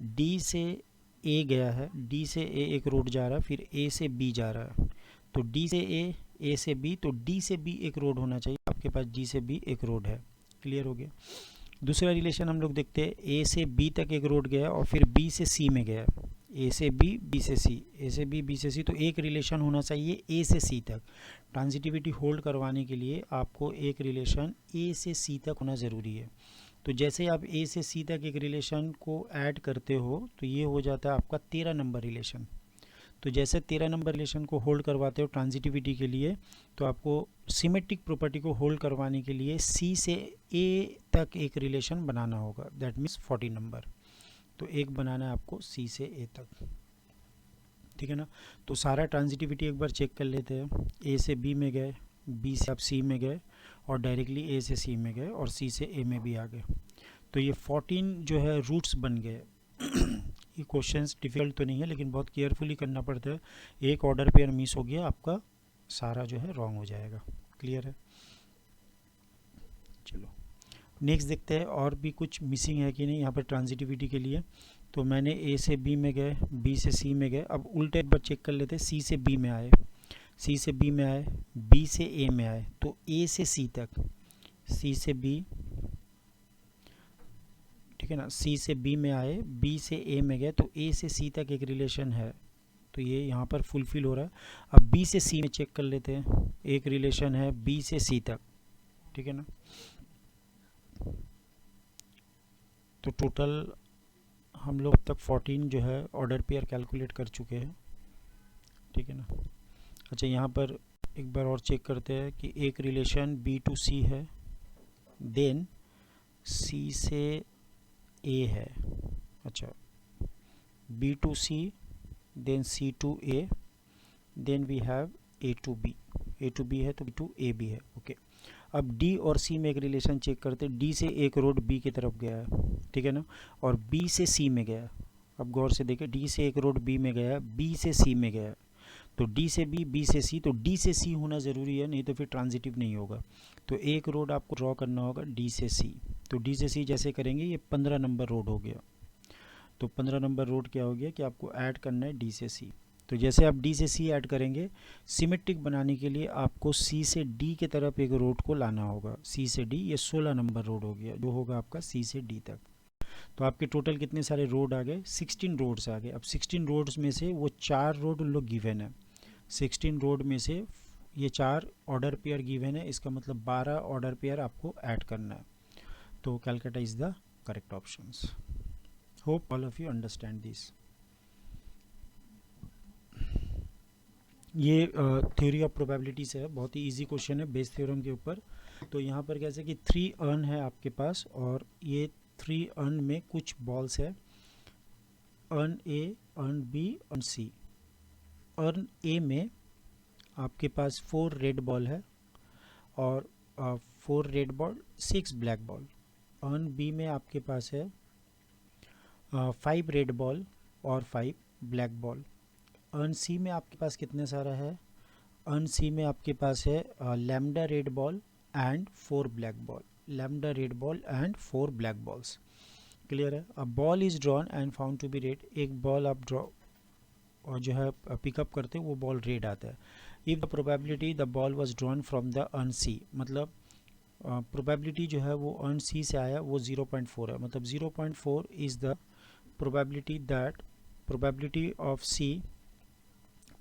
डी से ए गया है, डी से ए एक रोड जा रहा है, फिर ए से बी जा रहा है, तो डी से ए से बी, तो डी से बी एक रोड होना चाहिए, आपके पास डी से बी एक रोड है, क्लियर हो गया। दूसरा रिलेशन हम लोग देखते हैं ए से बी तक एक रोड गया और फिर बी से सी में गया, ए से बी, बी से सी, ए से बी, बी से सी, तो एक रिलेशन होना चाहिए ए से सी तक। ट्रांजिटिविटी होल्ड करवाने के लिए आपको एक रिलेशन ए से सी तक होना ज़रूरी है। तो जैसे आप ए से सी तक एक रिलेशन को ऐड करते हो तो ये हो जाता है आपका 13 नंबर रिलेशन। तो जैसे 13 नंबर रिलेशन को होल्ड करवाते हो ट्रांजिटिविटी के लिए, तो आपको सिमेट्रिक प्रॉपर्टी को होल्ड करवाने के लिए सी से ए तक एक रिलेशन बनाना होगा, दैट मीन्स 14 नंबर। तो एक बनाना है आपको सी से ए तक, ठीक है ना। तो सारा ट्रांजिटिविटी एक बार चेक कर लेते हैं। ए से बी में गए, बी से आप सी में गए, और डायरेक्टली ए से सी में गए, और सी से ए में भी आ गए। तो ये 14 जो है रूट्स बन गए। ये क्वेश्चंस डिफिकल्ट तो नहीं है, लेकिन बहुत केयरफुली करना पड़ता है। एक ऑर्डर पेयर मिस हो गया, आपका सारा जो है रॉन्ग हो जाएगा। क्लियर है? चलो नेक्स्ट देखते हैं और भी कुछ मिसिंग है कि नहीं यहाँ पर ट्रांजिटिविटी के लिए। तो मैंने ए से बी में गए, बी से सी में गए। अब उल्टे एक बार चेक कर लेते हैं। सी से बी में आए, सी से बी में आए, बी से ए में आए, तो ए से सी तक, सी से बी, ठीक है ना, सी से बी में आए, बी से ए में गए, तो ए से सी तक एक रिलेशन है, तो ये यहाँ पर फुलफिल हो रहा है। अब बी से सी में चेक कर लेते हैं, एक रिलेशन है बी से सी तक, ठीक है ना। तो टोटल हम लोग अब तक 14 जो है ऑर्डर पेयर कैलकुलेट कर चुके हैं, ठीक है ना। अच्छा यहाँ पर एक बार और चेक करते हैं कि एक रिलेशन बी टू सी है, देन सी से ए है। अच्छा, B to C, then C to A, then we have A to B. A to B है तो बी टू ए भी है, ओके। अब डी और सी में एक रिलेशन चेक करते हैं। डी से एक रोड बी की तरफ गया है, ठीक है ना, और बी से सी में गया। अब गौर से देखें, डी से एक रोड बी में गया, बी से सी में गया, तो डी से बी, बी से सी, तो डी से सी होना ज़रूरी है, नहीं तो फिर ट्रांजिटिव नहीं होगा। तो एक रोड आपको ड्रॉ करना होगा डी से सी। तो डी से सी जैसे करेंगे, ये 15 नंबर रोड हो गया। तो 15 नंबर रोड क्या हो गया कि आपको ऐड करना है डी से सी। तो जैसे आप डी से सी ऐड करेंगे, सिमेट्रिक बनाने के लिए आपको सी से डी के तरफ एक रोड को लाना होगा। सी से डी, ये 16 नंबर रोड हो गया, जो होगा आपका सी से डी तक। तो आपके टोटल कितने सारे रोड आ गए? 16 रोड्स आ गए। अब 16 रोड्स में से वो 4 रोड उन लोग गिवन है। 16 रोड में से ये 4 ऑर्डर पेयर गिवन है, इसका मतलब 12 ऑर्डर पेयर आपको ऐड करना है। तो Calcutta is the correct options. Hope all of you understand this. ये थ्योरी ऑफ प्रोबेबिलिटीज़ है, बहुत ही इजी क्वेश्चन है बेस थ्योरम के ऊपर। तो यहाँ पर कैसे कि 3 अर्न है आपके पास, और ये 3 अर्न में कुछ बॉल्स है, urn A, urn B, urn C. Urn A में आपके पास 4 रेड बॉल है, और 4 red ball, 6 black ball. Urn B में आपके पास है 5 रेड बॉल और 5 ब्लैक बॉल। अर्न सी में आपके पास कितने सारा है? अर्न सी में आपके पास है lambda red ball and 4 black ball, lambda red ball and 4 black balls. Clear है? A ball is drawn and found to be red. एक बॉल आप ड्रॉ और जो है पिकअप करते वो बॉल रेड आता है। If the probability the ball was drawn from the urn C, मतलब प्रोबेबिलिटी जो है वो अर्न सी से आया वो 0.4 है, मतलब 0.4 is the probability that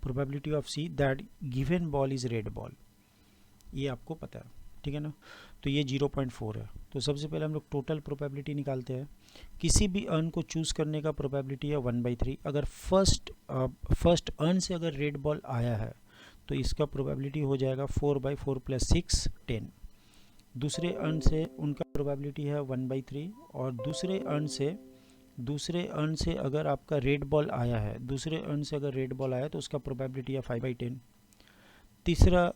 probability of C that given ball is red ball, ये आपको पता है, ठीक है ना। तो ये 0.4 है। तो सबसे पहले हम लोग टोटल प्रोबेबिलिटी निकालते हैं। किसी भी अर्न को चूज़ करने का प्रोबेबिलिटी है 1/3। अगर फर्स्ट अर्न से अगर रेड बॉल आया है तो इसका प्रोबेबिलिटी हो जाएगा 4/4 + 6 10। दूसरे अर्न से उनका प्रोबेबिलिटी है 1/3, और दूसरे अर्न से अगर आपका रेड बॉल आया है, दूसरे अर्न से अगर रेड बॉल आया तो उसका प्रोबेबिलिटी है 5/10। तीसरा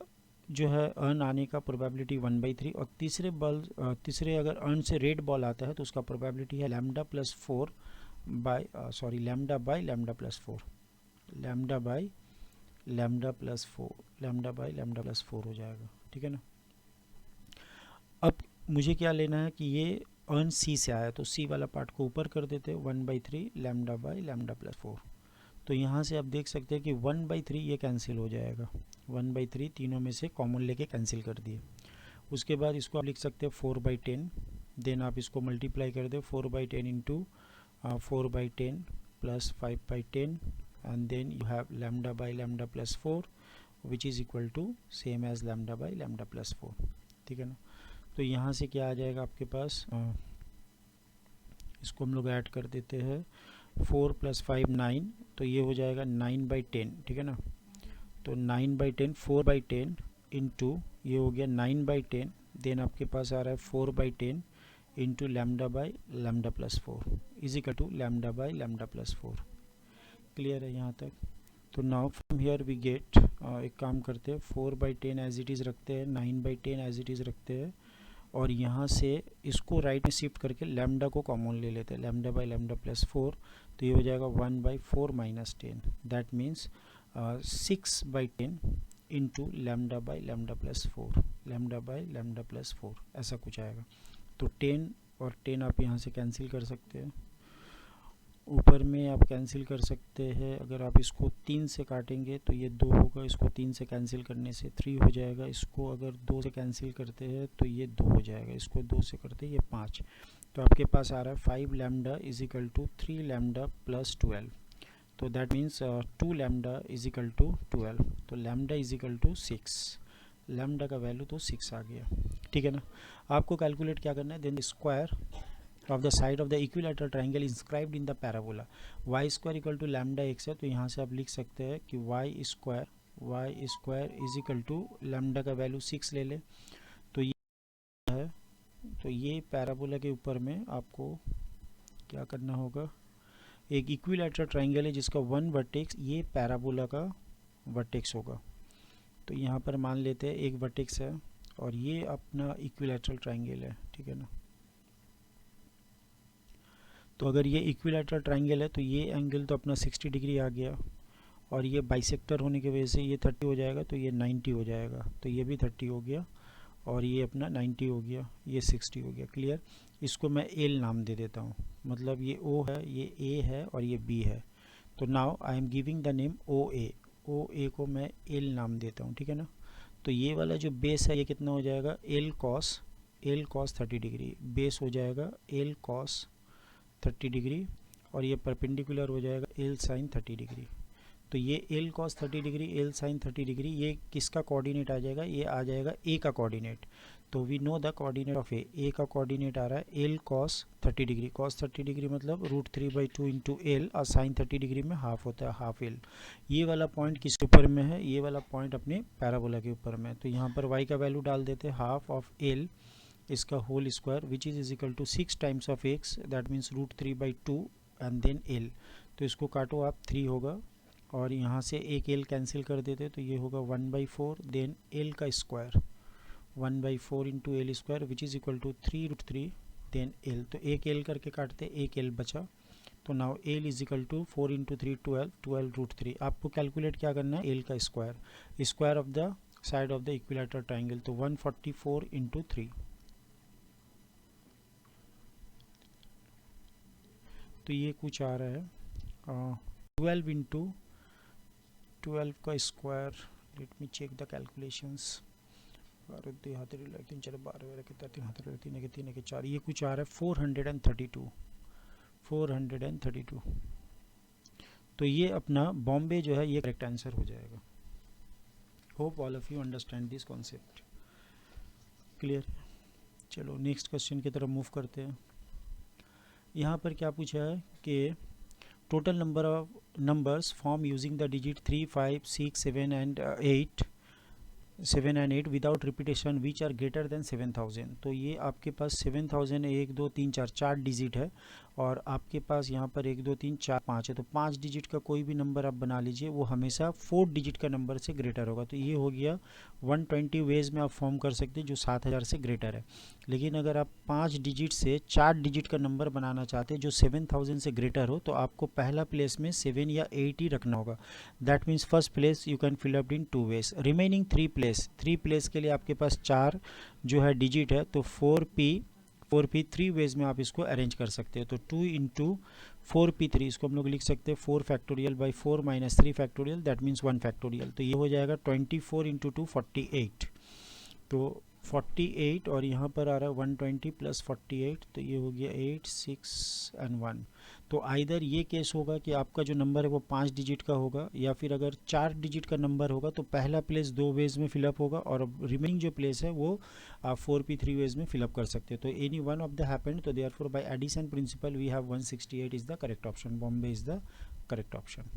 जो है अर्न आने का प्रोबेबिलिटी 1/3, और तीसरे अगर अर्न से रेड बॉल आता है तो उसका प्रोबेबिलिटी है लैम्डा बाय लैम्डा प्लस 4 हो जाएगा, ठीक है ना। अब मुझे क्या लेना है कि ये अर्न सी से आया, तो सी वाला पार्ट को ऊपर कर देते हैं, 1/3 लैम्डा बाय लैम्डा प्लस 4। तो यहाँ से आप देख सकते हैं कि 1/3 ये कैंसिल हो जाएगा, 1/3 तीनों में से कॉमन लेके कैंसिल कर दिए। उसके बाद इसको आप लिख सकते हैं 4/10, देन आप इसको मल्टीप्लाई कर दे 4/10 into 4/10 plus 5/10, and then you have lambda by lambda plus 4 which is equal to same as lambda by lambda plus 4, ठीक है ना। तो यहाँ से क्या आ जाएगा आपके पास, इसको हम लोग ऐड कर देते हैं, 4 + 5 9, तो ये हो जाएगा 9/10, ठीक है ना। तो 9/10 4/10 इंटू ये हो गया 9/10, देन आपके पास आ रहा है 4/10 into λ/λ+4 is equal to λ/λ+4। Clear है यहाँ तक। तो now from here we get, एक काम करते हैं 4/10 एज इट इज़ रखते हैं, 9/10 एज इट इज़ रखते हैं, और यहाँ से इसको राइट में शिफ्ट करके लैम्डा को कॉमन ले लेते हैं, λ/λ+4, तो ये हो जाएगा 1/4 - 10, दैट मीन्स 6/10 इंटू λ/λ+4, λ/λ+4 ऐसा कुछ आएगा। तो 10 और 10 आप यहाँ से कैंसिल कर सकते हैं, ऊपर में आप कैंसिल कर सकते हैं। अगर आप इसको 3 से काटेंगे तो ये 2 होगा, इसको 3 से कैंसिल करने से 3 हो जाएगा, इसको अगर 2 से कैंसिल करते हैं तो ये 2 हो जाएगा, इसको 2 से करते हैं ये 5। तो आपके पास आ रहा है 5 λ इज इक्वल टू 3 λ + 12, तो that means 2 λ is equal to 12, तो λ इज इक्वल टू 6, लैम्डा का वैल्यू तो 6 आ गया, ठीक है ना। आपको कैलकुलेट क्या करना है, then square of the side of the equilateral triangle inscribed in the parabola y square equal to lambda x है, तो यहाँ से आप लिख सकते हैं कि y square is equal to lambda का वैल्यू 6 ले ले, तो ये है। तो ये पैराबोला के ऊपर में आपको क्या करना होगा, एक इक्विलैटरल ट्राइंगल है जिसका वन वर्टेक्स ये पैराबोला का वर्टेक्स होगा, तो यहाँ पर मान लेते हैं एक वर्टेक्स है और ये अपना इक्विलैटरल ट्राइंगल है, ठीक है ना। तो अगर ये इक्विलैटरल ट्राइंगल है तो ये एंगल तो अपना 60 डिग्री आ गया, और ये बाइसेक्टर होने की वजह से ये 30 हो जाएगा, तो ये 90 हो जाएगा, तो ये भी 30 हो गया, और ये अपना 90 हो गया, ये 60 हो गया। क्लियर। इसको मैं एल नाम दे देता हूँ, मतलब ये ओ है, ये ए है और ये बी है। तो now I am giving the name O A को मैं एल नाम देता हूँ, ठीक है ना। तो ये वाला जो बेस है ये कितना हो जाएगा, एल कॉस 30 डिग्री, बेस हो जाएगा एल कॉस 30 डिग्री, और ये परपेंडिकुलर हो जाएगा एल साइन 30 डिग्री। तो ये L cos 30 degree, L sine 30 degree, ये किसका कोऑर्डिनेट आ जाएगा, ये आ जाएगा ए का कोऑर्डिनेट। तो we know the coordinate of A का कोऑर्डिनेट आ रहा है L cos 30 degree, cos 30 degree मतलब √3/2 इंटू एल, और साइन 30 डिग्री में हाफ होता है, हाफ एल। ये वाला पॉइंट किसके ऊपर में है, ये वाला पॉइंट अपने पैराबोला के ऊपर में है। तो यहाँ पर वाई का वैल्यू डाल देते हैं, हाफ ऑफ एल इसका whole square which is equal to 6 times of x, that means √3/2 and then L. तो इसको काटो आप, 3 होगा, और यहाँ से एक एल कैंसिल कर देते, तो ये होगा 1/4, देन एल का square 1/4 into L square which is equal to 3√3 then L. तो एक एल करके काटते, एक एल बचा, तो now L is equal to 4 into 3 12 √3। आपको कैलकुलेट क्या करना है, एल का square of the side of the equilateral triangle, तो 144 इंटू 3। तो ये कुछ आ रहा है 12 इंटू 12 का square, let me check the calculations, 12 3 हाथ 3 4 12 कितना 3 हाथ 3 के 4, ये कुछ आ रहा है 432। तो ये अपना बॉम्बे जो है ये करेक्ट आंसर हो जाएगा। Hope all of you understand this concept. Clear. चलो नेक्स्ट क्वेश्चन की तरफ मूव करते हैं। यहाँ पर क्या पूछा है कि total number of numbers form using the digit 3 5 6 7 and 8 without repetition which are greater than 7000। तो ये आपके पास 7000 1 2 3 4 डिजिट है, और आपके पास यहाँ पर 1 2 3 4 5 है। तो 5 डिजिट का कोई भी नंबर आप बना लीजिए, वो हमेशा 4 डिजिट का नंबर से ग्रेटर होगा। तो ये हो गया 120 वेज में आप फॉर्म कर सकते हैं जो 7000 से ग्रेटर है। लेकिन अगर आप 5 डिजिट से 4 डिजिट का नंबर बनाना चाहते हैं जो 7000 से ग्रेटर हो, तो आपको पहला प्लेस में 7 या 8 ही रखना होगा। That means first place you can fill up in 2 ways. Remaining 3 place के लिए आपके पास 4 जो है डिजिट है, तो 4p 3 वेज में आप इसको अरेंज कर सकते हैं। तो 2 इंटू 4p3, इसको हम लोग लिख सकते हैं 4 factorial by 4 minus 3 factorial, that means 1 factorial. तो ये हो जाएगा 24 इंटू 2 48। तो 48 और यहाँ पर आ रहा है 120 प्लस 48, तो ये हो गया 8, 6 एंड 1। तो आइदर ये केस होगा कि आपका जो नंबर है वो 5 डिजिट का होगा, या फिर अगर 4 डिजिट का नंबर होगा तो पहला प्लेस 2 वेज में फिलअप होगा और रिमेनिंग जो प्लेस है वो आप 4p3 वेज में फिलअप कर सकते हो। तो any one of the happened, तो therefore by addition principle we have 168 is the correct option, Bombay is the correct option.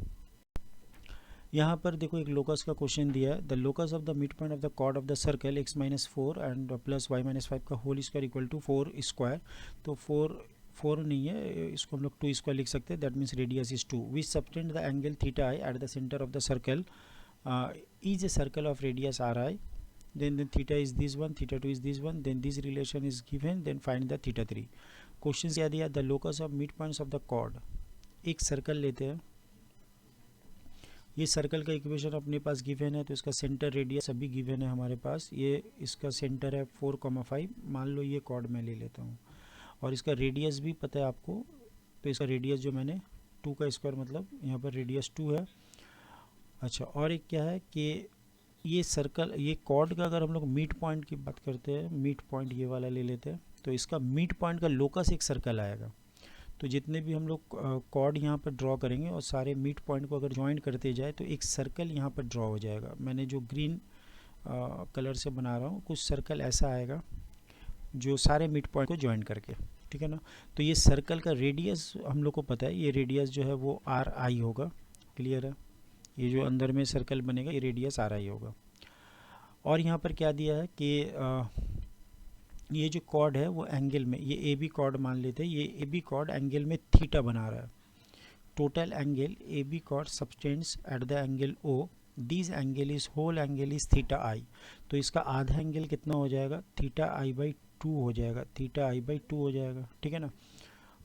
यहाँ पर देखो एक लोकस का क्वेश्चन दिया है, the locus of the mid point of the chord of the circle x-4 and plus y-5 का whole square equal to 4 square. तो 4 नहीं है, इसको हम लोग 2 स्क्वायर लिख सकते हैं, that means radius is 2। We subtend the angle theta I at the centre of the circle is a circle of radius R I, then theta is this one, theta 2 is this one, then this relation is given, then find the theta 3। Question क्या दिया, the locus of mid points of the chord. एक circle लेते हैं, ये circle का equation अपने पास given है, तो इसका सेंटर रेडियस अभी गिवन है हमारे पास, ये इसका सेंटर है 4,5, मान लो ये कॉर्ड मैं ले लेता हूँ, और इसका रेडियस भी पता है आपको, तो इसका रेडियस जो मैंने 2 का स्क्वायर, मतलब यहाँ पर रेडियस 2 है। अच्छा, और एक क्या है कि ये सर्कल, ये कॉर्ड का अगर हम लोग मिड पॉइंट की बात करते हैं, मिड पॉइंट ये वाला ले लेते हैं, तो इसका मिड पॉइंट का लोकस एक सर्कल आएगा। तो जितने भी हम लोग कॉर्ड यहाँ पर ड्रॉ करेंगे और सारे मिड पॉइंट को अगर ज्वाइन करते जाए तो एक सर्कल यहाँ पर ड्रॉ हो जाएगा। मैंने जो ग्रीन कलर से बना रहा हूँ, कुछ सर्कल ऐसा आएगा जो सारे मिड पॉइंट को ज्वाइन करके, ठीक है ना। तो ये सर्कल का रेडियस हम लोग को पता है, ये रेडियस जो है वो आर आई होगा, क्लियर है। ये जो अंदर में सर्कल बनेगा ये रेडियस आर आई होगा। और यहाँ पर क्या दिया है कि ये जो कॉर्ड है वो एंगल में, ये ए बी कॉर्ड मान लेते हैं, ये ए बी कॉर्ड एंगल में थीटा बना रहा है। Total angle A B chord subtends at the angle O, this angle is whole angle is theta i. तो इसका आधा एंगल कितना हो जाएगा, थीटा आई बाई 2 हो जाएगा, थीटा आई बाई 2 हो जाएगा, ठीक है ना।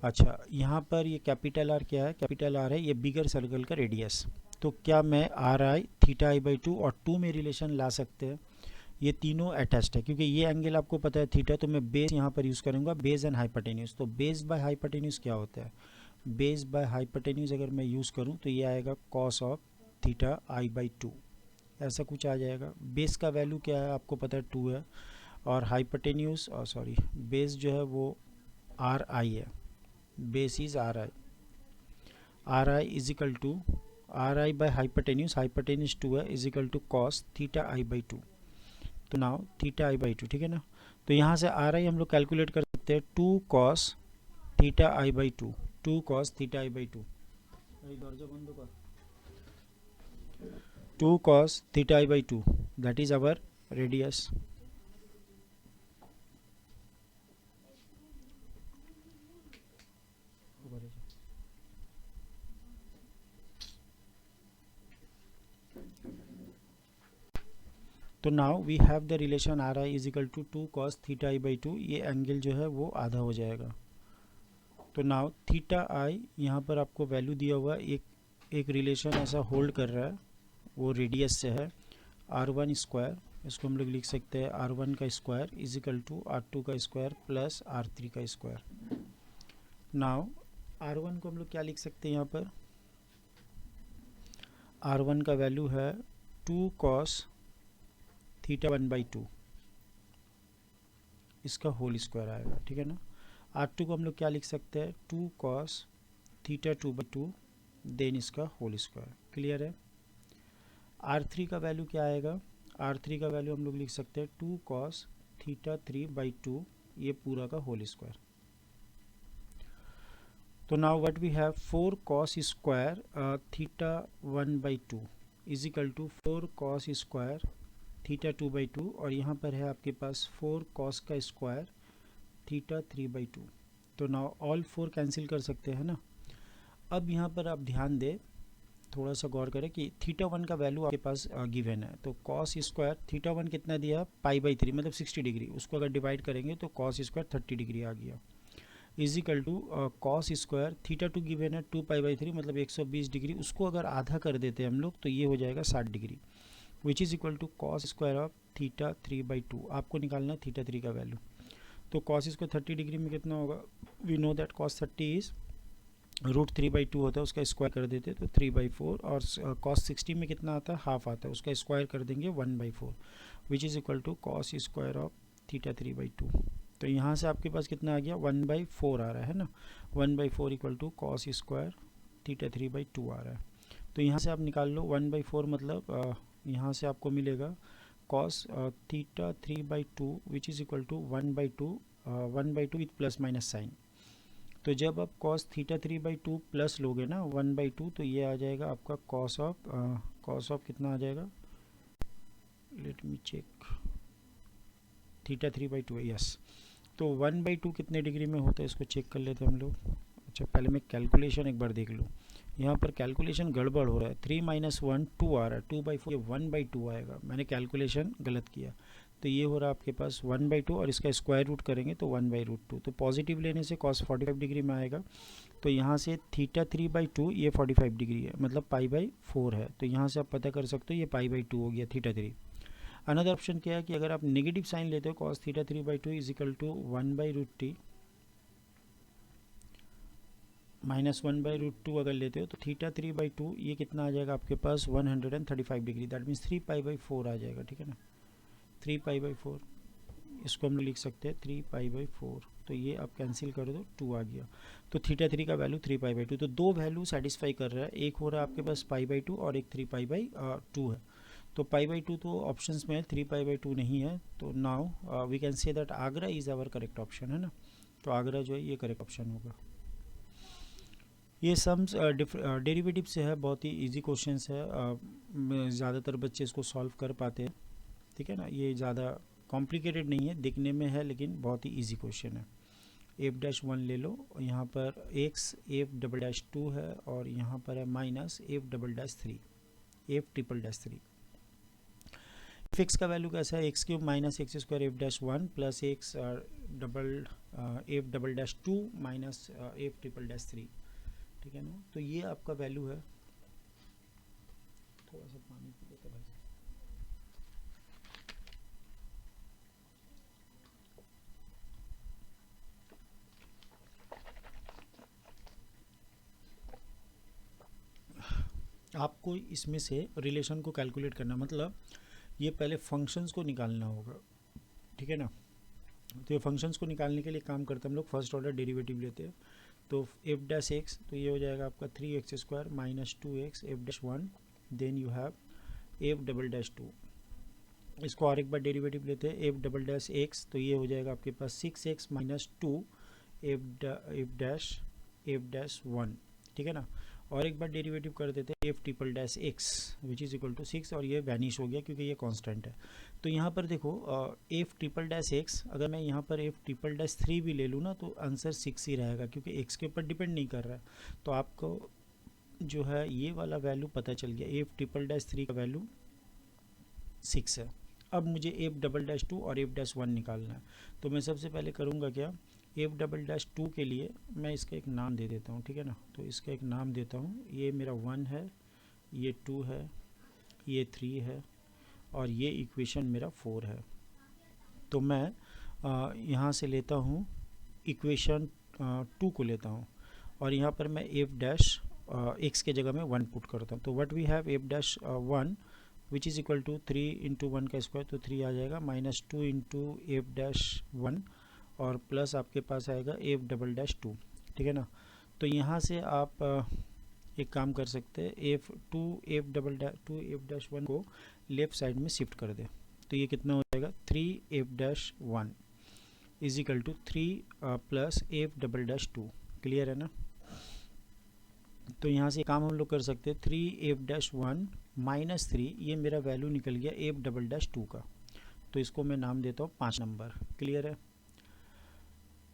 अच्छा, यहाँ पर ये कैपिटल आर क्या है, कैपिटल आर है ये बिगर सर्कल का रेडियस। तो क्या मैं are I theta I by 2 और 2 में रिलेशन ला सकते हैं, ये तीनों अटैच्ड है, क्योंकि ये एंगल आपको पता है थीटा, तो मैं बेस यहाँ पर यूज़ करूँगा, बेस एंड हाइपोटेन्यूज। तो बेस बाय हाइपोटेन्यूज क्या होता है, बेस बाय हाइपोटेन्यूज अगर मैं यूज़ करूँ तो ये आएगा cos of theta I by 2, ऐसा कुछ आ जाएगा। बेस का वैल्यू क्या है आपको पता है 2 है, और हाइपोटेन्यूज सॉरी बेस जो है वो आर आई है, base is R I, R I is equal to R I by hypotenuse, hypotenuse 2 है, is equal to cos theta I by 2। तो नाउ थीटा आई बाई 2, ठीक है ना। तो यहाँ से आर आई हम लोग कैलकुलेट कर सकते हैं 2 cos theta I by 2, 2 cos theta I by 2, 2 cos theta I by 2, that is our radius. तो now we have the relation r I is equal to 2 cos theta I by 2, ये angle जो है वो आधा हो जाएगा। तो now theta आई यहाँ पर आपको वैल्यू दिया हुआ, एक रिलेशन ऐसा होल्ड कर रहा है, वो रेडियस से है, r1 स्क्वायर, इसको हम लोग लिख सकते हैं r1 का square is equal to r2 का स्क्वायर प्लस r3 का स्क्वायर। नाउ r1 को हम लोग क्या लिख सकते हैं, यहाँ पर r1 का वैल्यू है 2 कॉस थीटा 1/2, इसका होल स्क्वायर आएगा, ठीक है ना। R2 को हम लोग क्या लिख सकते हैं, 2 कॉस थीटा 2/2 देन इसका होल स्क्वायर, क्लियर है। R3 का वैल्यू क्या आएगा, R3 का वैल्यू हम लोग लिख सकते हैं 2 कॉस थीटा 3/2, ये पूरा का होल स्क्वायर। तो now what we have 4 cos square theta 1/2 is equal to 4 cos square theta 2/2, और यहाँ पर है आपके पास 4 कॉस का स्क्वायर थीटा 3/2। तो नाउ ऑल 4 कैंसिल कर सकते हैं ना। अब यहाँ पर आप ध्यान दें, थोड़ा सा गौर करें कि थीटा 1 का वैल्यू आपके पास गिवन है, तो कॉस स्क्वायर थीटा 1 कितना दिया, π/3 मतलब 60 डिग्री, उसको अगर डिवाइड करेंगे तो कॉस स्क्वायर 30 डिग्री आ गया, is equal to cos square theta 2 given है 2π/3 मतलब 120 डिग्री, उसको अगर आधा कर देते हैं हम लोग तो ये हो जाएगा 60 degree, which is equal to cos square of theta 3/2। आपको निकालना है थीटा 3 का वैल्यू। तो कॉस स्क्वायर 30 डिग्री में कितना होगा, we know that cos 30 is √3/2 होता है, उसका स्क्वायर कर देते तो 3/4, और कॉस 60 में कितना आता है, हाफ आता है, उसका स्क्वायर कर देंगे 1/4, which is equal to cos square of theta 3/2। तो यहाँ से आपके पास कितना आ गया 1/4 आ रहा है ना, 1/4 equal to cos square theta 3/2 आ रहा है। तो यहाँ से आप निकाल लो 1/4 मतलब यहाँ से आपको मिलेगा cos theta 3/2 which is equal to 1/2 with plus minus sign. तो जब आप कॉस थीटा 3/2 प्लस लोगे ना 1/2 तो ये आ जाएगा आपका कॉस ऑफ कितना आ जाएगा, लेट मी चेक, थीटा 3/2 है, यस। तो 1/2 कितने डिग्री में होता है इसको चेक कर लेते हैं हम लोग। अच्छा पहले मैं कैलकुलेशन एक बार देख लूँ, यहाँ पर कैलकुलेशन गड़बड़ हो रहा है, 3 - 1 2 आ रहा है, 2/4 ये 1/2 आएगा, मैंने कैलकुलेशन गलत किया। तो ये हो रहा है आपके पास 1/2 और इसका स्क्वायर रूट करेंगे तो 1/√2। तो पॉजिटिव लेने से कॉस 45 डिग्री में आएगा। तो यहाँ से थीटा 3/2 ये 45 डिग्री है, मतलब π/4 है। तो यहाँ से आप पता कर सकते हो ये π/2 हो गया थीटा 3। अनदर ऑप्शन क्या है कि अगर आप नेगेटिव साइन लेते हो cos theta 3/2 is equal to 1/√t minus 1/√2 अगर लेते हो तो थीटा 3/2 ये कितना आ जाएगा आपके पास 135 डिग्री, दैट मीन्स 3π/4 आ जाएगा, ठीक है ना, 3π/4। इसको हम लोग लिख सकते हैं 3π/4। तो ये आप कैंसिल कर दो, 2 आ गया। तो थीटा 3 का वैल्यू 3π/2। तो दो वैल्यू सेटिस्फाई कर रहा है, एक हो रहा है आपके पास π/2 और एक 3π/2 है। तो π/2 तो ऑप्शंस में है, 3π/2 नहीं है। तो now we can say that आगरा इज़ आवर करेक्ट ऑप्शन, है ना। तो आगरा जो है ये करेक्ट ऑप्शन होगा। ये सम्स डेरिवेटिव से है, बहुत ही इजी क्वेश्चंस है, ज़्यादातर बच्चे इसको सॉल्व कर पाते हैं, ठीक है ना। ये ज़्यादा कॉम्प्लिकेटेड नहीं है, दिखने में है लेकिन बहुत ही इजी क्वेश्चन है। f'1 ले लो, यहाँ पर x f'2 है और यहाँ पर है माइनस f'3 f'3। f(x) का वैल्यू कैसा है, x³ minus x² f'1 plus x f'2 minus f'3, ठीक है ना। तो ये आपका वैल्यू है। थोड़ा सा पानी पी लेते भाई। आपको इसमें से रिलेशन को कैलकुलेट करना, मतलब ये पहले फंक्शंस को निकालना होगा, ठीक है ना। तो ये फंक्शंस को निकालने के लिए काम करते हैं हम लोग, फर्स्ट ऑर्डर डेरिवेटिव लेते हैं। तो f'(x) तो ये हो जाएगा आपका 3x² minus 2x f'1, then you have f'2। इसको और एक बार डेरिवेटिव लेते हैं f'(x) तो ये हो जाएगा आपके पास 6x माइनस 2 f'1, ठीक है ना। और एक बार डेरिवेटिव कर देते हैं f'(x) which is equal to 6 और ये वैनिश हो गया क्योंकि ये कांस्टेंट है। तो यहाँ पर देखो f'(x) अगर मैं यहाँ पर f'3 भी ले लूँ ना तो आंसर 6 ही रहेगा क्योंकि x के ऊपर डिपेंड नहीं कर रहा है। तो आपको जो है ये वाला वैल्यू पता चल गया, f'3 का वैल्यू 6 है। अब मुझे f'2 और f'1 निकालना है। तो मैं सबसे पहले करूँगा क्या, f'2 के लिए मैं इसका एक नाम दे देता हूँ, ठीक है ना। तो इसका एक नाम देता हूँ, ये मेरा 1 है, ये 2 है, ये 3 है और ये इक्वेशन मेरा 4 है। तो मैं यहाँ से लेता हूँ इक्वेशन 2 को लेता हूँ और यहाँ पर मैं f' x के जगह में 1 पुट करता हूँ। तो what we have f'1 which is equal to 3 × 1 का स्क्वायर, तो 3 आ जाएगा, माइनस 2 × f'1 और प्लस आपके पास आएगा f'2, ठीक है ना। तो यहाँ से आप एक काम कर सकते हैं, f'1 को लेफ़्ट साइड में शिफ्ट कर दे। तो ये कितना हो जाएगा 3f'1 is equal to 3 plus f'2, clear है ना। तो यहाँ से काम हम लोग कर सकते हैं 3f'1 माइनस 3, ये मेरा वैल्यू निकल गया f'2 का। तो इसको मैं नाम देता हूँ 5 नंबर, क्लियर है।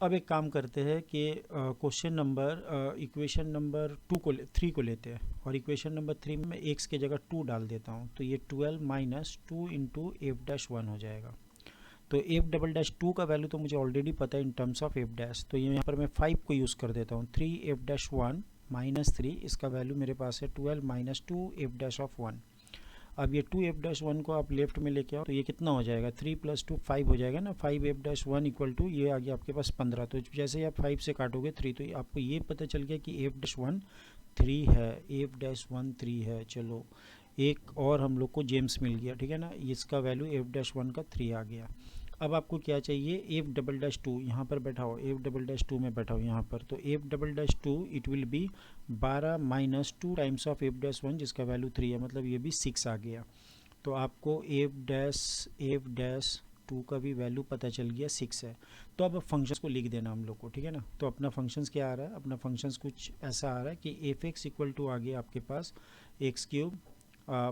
अब एक काम करते हैं कि क्वेश्चन नंबर इक्वेशन नंबर 3 को लेते हैं और इक्वेशन नंबर 3 में मैं x के जगह 2 डाल देता हूँ। तो ये 12 माइनस 2 × f'1 हो जाएगा। तो f'2 का वैल्यू तो मुझे ऑलरेडी पता है इन टर्म्स ऑफ f'। तो ये यहाँ पर मैं 5 को यूज़ कर देता हूँ, 3f'1 माइनस 3, इसका वैल्यू मेरे पास है 12 माइनस 2f'1। अब ये 2f'1 को आप लेफ्ट में लेके आओ तो ये कितना हो जाएगा, 3 + 2 5 हो जाएगा ना। 5f'1 इक्वल टू ये आ गया आपके पास 15। तो जैसे ही आप 5 से काटोगे 3, तो आपको ये पता चल गया कि f'1 3 है, f'1 3 है। चलो एक और हम लोग को जेम्स मिल गया, ठीक है ना, इसका वैल्यू f'1 का 3 आ गया। अब आपको क्या चाहिए, एफ डबल डैश टू, यहाँ पर बैठाओ, एफ डबल डैश टू में बैठाओ यहाँ पर, तो F double dash two it will be 12 minus 2 times of F dash 1 जिसका वैल्यू 3 है, मतलब ये भी 6 आ गया। तो आपको एफ डैश टू का भी वैल्यू पता चल गया 6 है। तो अब फंक्शंस को लिख देना हम लोग को, ठीक है ना। तो अपना फंक्शंस क्या आ रहा है, अपना फंक्शंस कुछ ऐसा आ रहा है कि एफ एक्स इक्वल टू आ गया आपके पास x cube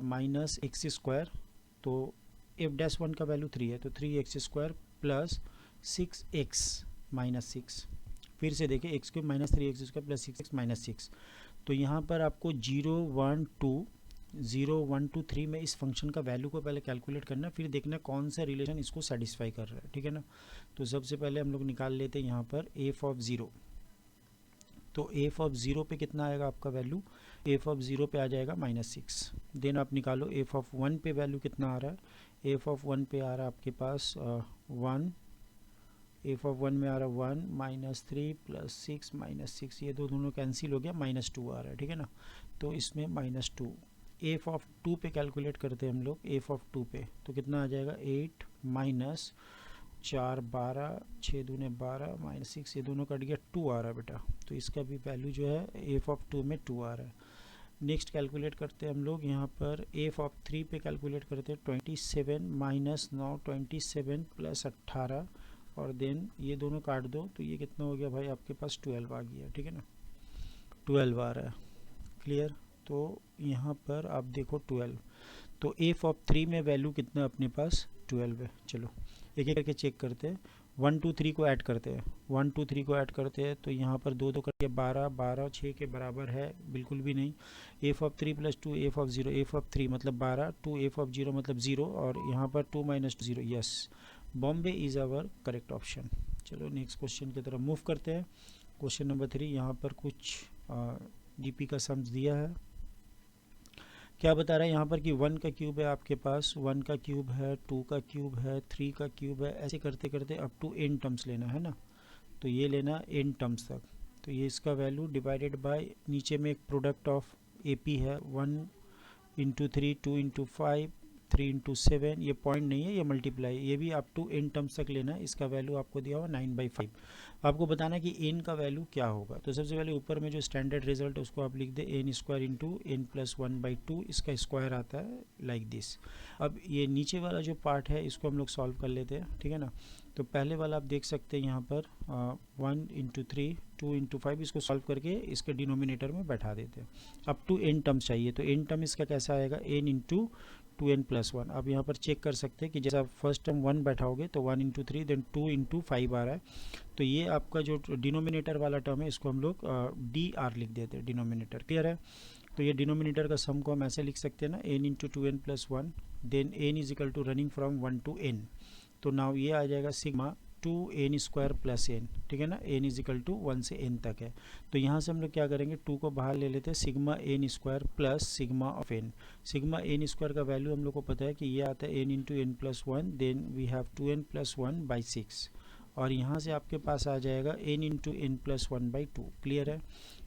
minus x square, तो एफ डैश 1 का वैल्यू 3 है, तो 3x² प्लस 6x माइनस 6। फिर से देखिए x cube minus 3x² plus 6x minus 6। तो यहाँ पर आपको 0 1 2 3 में इस फंक्शन का वैल्यू को पहले कैलकुलेट करना, फिर देखना कौन सा रिलेशन इसको सेटिस्फाई कर रहा है, ठीक है ना। तो सबसे पहले हम लोग निकाल लेते हैं यहाँ पर एफ ऑफ 0। तो एफ ऑफ 0 पे कितना आएगा आपका वैल्यू, एफ ऑफ 0 पे आ जाएगा -6। देन आप निकालो एफ ऑफ 1 पे वैल्यू कितना आ रहा है, एफ ऑफ 1 पे आ रहा है आपके पास 1, एफ ऑफ 1 में आ रहा है 1 -3 प्लस 6 -6, ये दोनों कैंसिल हो गया, -2 आ रहा है, ठीक है ना। तो इसमें -2। एफ ऑफ 2 पे कैलकुलेट करते हैं हम लोग, एफ ऑफ 2 पे तो कितना आ जाएगा 8 माइनस 4 12, 6 दूने 12 -6, ये दोनों कट गया, 2 आ रहा है बेटा। तो इसका भी वैल्यू जो है एफ ऑफ 2 में 2 आ रहा है। नेक्स्ट कैलकुलेट करते हैं हम लोग यहाँ पर एफ ऑफ 3 पे कैलकुलेट करते हैं 27 माइनस 9 27 प्लस 18, और देन ये दोनों काट दो तो ये कितना हो गया भाई आपके पास 12 आ गया, ठीक है ना, 12 आ रहा है, क्लियर। तो यहाँ पर आप देखो 12, तो एफ ऑफ 3 में वैल्यू कितना अपने पास 12 है। चलो एक एक करके चेक करते हैं, 1 2 3 को ऐड करते हैं, 1 2 3 को ऐड करते हैं, तो यहाँ पर 2 2 करके 12 12 6 के बराबर है, बिल्कुल भी नहीं। F of 3 plus 2 F of 0, F of 3 मतलब 12, 2 एफ ऑफ 0 मतलब 0, और यहाँ पर 2 माइनस 0, यस, बॉम्बे इज़ आवर करेक्ट ऑप्शन। चलो नेक्स्ट क्वेश्चन की तरफ मूव करते हैं। क्वेश्चन नंबर 3, यहाँ पर कुछ डीपी का सम्स दिया है। क्या बता रहा है यहाँ पर कि 1 का क्यूब है आपके पास, 1 का क्यूब है, 2 का क्यूब है, 3 का क्यूब है, ऐसे करते करते अप टू n टर्म्स लेना है ना। तो ये लेना n टर्म्स तक, तो ये इसका वैल्यू डिवाइडेड बाय नीचे में एक प्रोडक्ट ऑफ AP है, 1 इंटू 3 2 इंटू 5 3 इंटू 7, ये पॉइंट नहीं है, ये मल्टीप्लाई, ये भी अप टू n टर्म्स तक लेना है। इसका वैल्यू आपको दिया हुआ 9/5। आपको बताना है कि n का वैल्यू क्या होगा। तो सबसे पहले ऊपर में जो स्टैंडर्ड रिजल्ट है उसको आप लिख दे n² इंटू n प्लस 1/2, इसका स्क्वायर आता है लाइक दिस। अब ये नीचे वाला जो पार्ट है इसको हम लोग सॉल्व कर लेते हैं, ठीक है ना। तो पहले वाला आप देख सकते हैं यहाँ पर 1 इंटू 3 2 इंटू 5, इसको सॉल्व करके इसके डिनोमिनेटर में बैठा देते हैं। अप टू n टर्म्स चाहिए, तो n टर्म इसका कैसा आएगा, n इंटू 2n प्लस 1। आप यहाँ पर चेक कर सकते हैं कि जैसा फर्स्ट टर्म 1 बैठाओगे तो 1 इंटू 3 देन 2 इंटू 5 आ रहा है। तो ये आपका जो डिनोमिनेटर वाला टर्म है इसको हम लोग dr लिख देते हैं, डिनोमिनेटर, क्लियर है। तो ये डिनोमिनेटर का सम को हम ऐसे लिख सकते हैं ना, n into 2n plus 1 then n is equal to running from 1 to n। तो नाउ ये आ जाएगा सिग्मा 2n² प्लस n, ठीक है ना, n इज इक्वल टू 1 से n तक है। तो यहाँ से हम लोग क्या करेंगे, 2 को बाहर ले लेते हैं, sigma n² plus sigma of n। Sigma n² का वैल्यू हम लोग को पता है कि ये आता है n into n plus 1, then we have 2n plus 1/6, और यहाँ से आपके पास आ जाएगा n into n plus 1/2, clear है।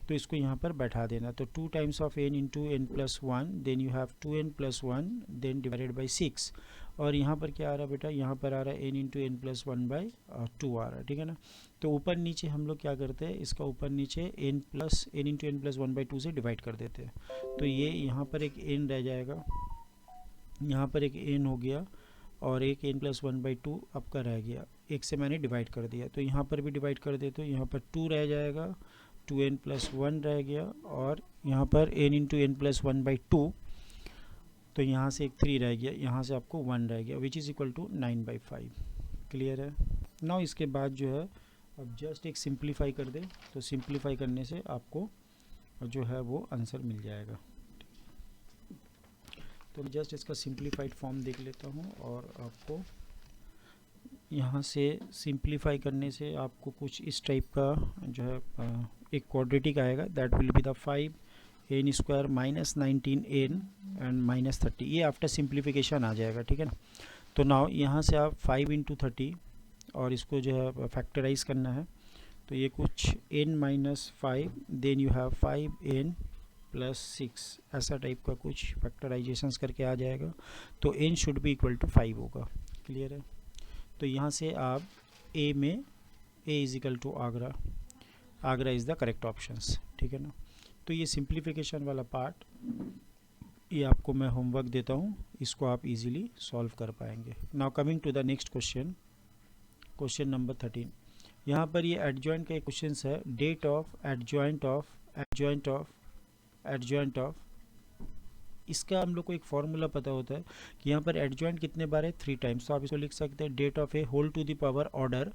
तो इसको यहाँ पर बैठा देना, तो 2 times of n into n plus 1 then you have 2n plus 1 then divided by 6, और यहाँ पर क्या आ रहा है बेटा, यहाँ पर आ रहा है n इंटू n प्लस 1/2 आ रहा है, ठीक है ना। तो ऊपर नीचे हम लोग क्या करते हैं, इसका ऊपर नीचे n इंटू n प्लस 1/2 से डिवाइड कर देते हैं। तो ये यहाँ पर एक n रह जाएगा, यहाँ पर एक n हो गया, और एक n प्लस 1/2 आपका रह गया, एक से मैंने डिवाइड कर दिया। तो यहाँ पर भी डिवाइड कर दे, तो यहाँ पर 2 रह जाएगा, 2n प्लस 1 रह गया, और यहाँ पर n इंटू n प्लस 1/2, तो यहाँ से एक 3 रह गया, यहाँ से आपको 1 रह गया, which is equal to 9/5, clear है। नाउ इसके बाद जो है अब जस्ट एक सिंप्लीफाई कर दे, तो सिंप्लीफाई करने से आपको जो है वो आंसर मिल जाएगा। तो जस्ट इसका सिंप्लीफाइड फॉर्म देख लेता हूँ, और आपको यहाँ से सिंप्लीफाई करने से आपको कुछ इस टाइप का जो है एक क्वाड्रेटिक आएगा, that will be the 5n² minus 19n and minus 30, ये आफ्टर सिंप्लीफिकेशन आ जाएगा, ठीक है ना। तो नाउ यहाँ से आप 5 इंटू 30 और इसको जो है फैक्टराइज करना है, तो ये कुछ n minus 5 then you have 5n plus 6, ऐसा टाइप का कुछ फैक्टराइजेशंस करके आ जाएगा। तो n should be equal to 5 होगा, क्लियर है। तो यहाँ से आप ए में A is equal to Agra, Agra is the correct options, ठीक है ना। तो ये सिंप्लीफिकेशन वाला पार्ट ये आपको मैं होमवर्क देता हूँ, इसको आप इजीली सॉल्व कर पाएंगे। Now coming to the next question, question number 13। यहाँ पर ये एडजॉइंट का एक क्वेश्चन है, डेट ऑफ एडजॉइंट ऑफ इसका हम लोग को एक फॉर्मूला पता होता है कि यहाँ पर एडजॉइंट कितने बार है, 3 टाइम्स। तो आप इसको लिख सकते हैं det of A whole to the power order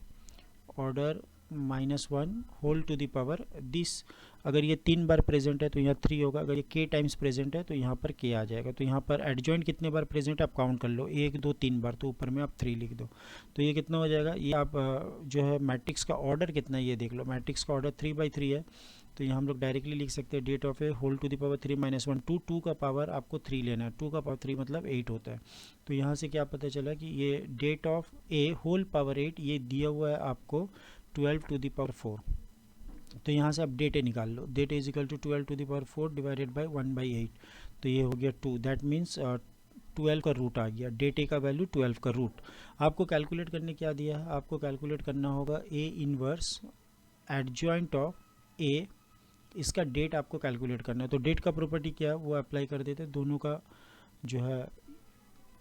-1 whole to the power this. अगर ये 3 बार प्रेजेंट है तो यहाँ 3 होगा, अगर ये k टाइम्स प्रेजेंट है तो यहाँ पर k आ जाएगा। तो यहाँ पर एडजॉइंट कितने बार प्रेजेंट है आप काउंट कर लो, 1 2 3 बार, तो ऊपर में आप 3 लिख दो। तो ये कितना हो जाएगा, ये आप जो है मैट्रिक्स का ऑर्डर कितना है ये देख लो, मैट्रिक्स का ऑर्डर 3/3 है। तो यहाँ हम लोग डायरेक्टली लिख सकते हैं det of A whole to the power 3 - 1 2 का पावर आपको 3 लेना है, 2 का पावर 3 मतलब 8 होता है। तो यहाँ से क्या पता चला कि ये det of A whole power 8 ये दिया हुआ है आपको 12 टू द पावर 4। तो यहाँ से आप डेट ए निकाल लो, det is equal to 12 to the power 4 divided by 1/8। तो ये हो गया 2, दैट मीन्स 12 का रूट आ गया, डेट ए का वैल्यू 12 का रूट। आपको कैलकुलेट करने क्या दिया है, आपको कैलकुलेट करना होगा ए इनवर्स एडजॉइंट ऑफ ए, इसका डेट आपको कैलकुलेट करना है। तो डेट का प्रॉपर्टी क्या है वो अप्लाई कर देते हैं, दोनों का जो है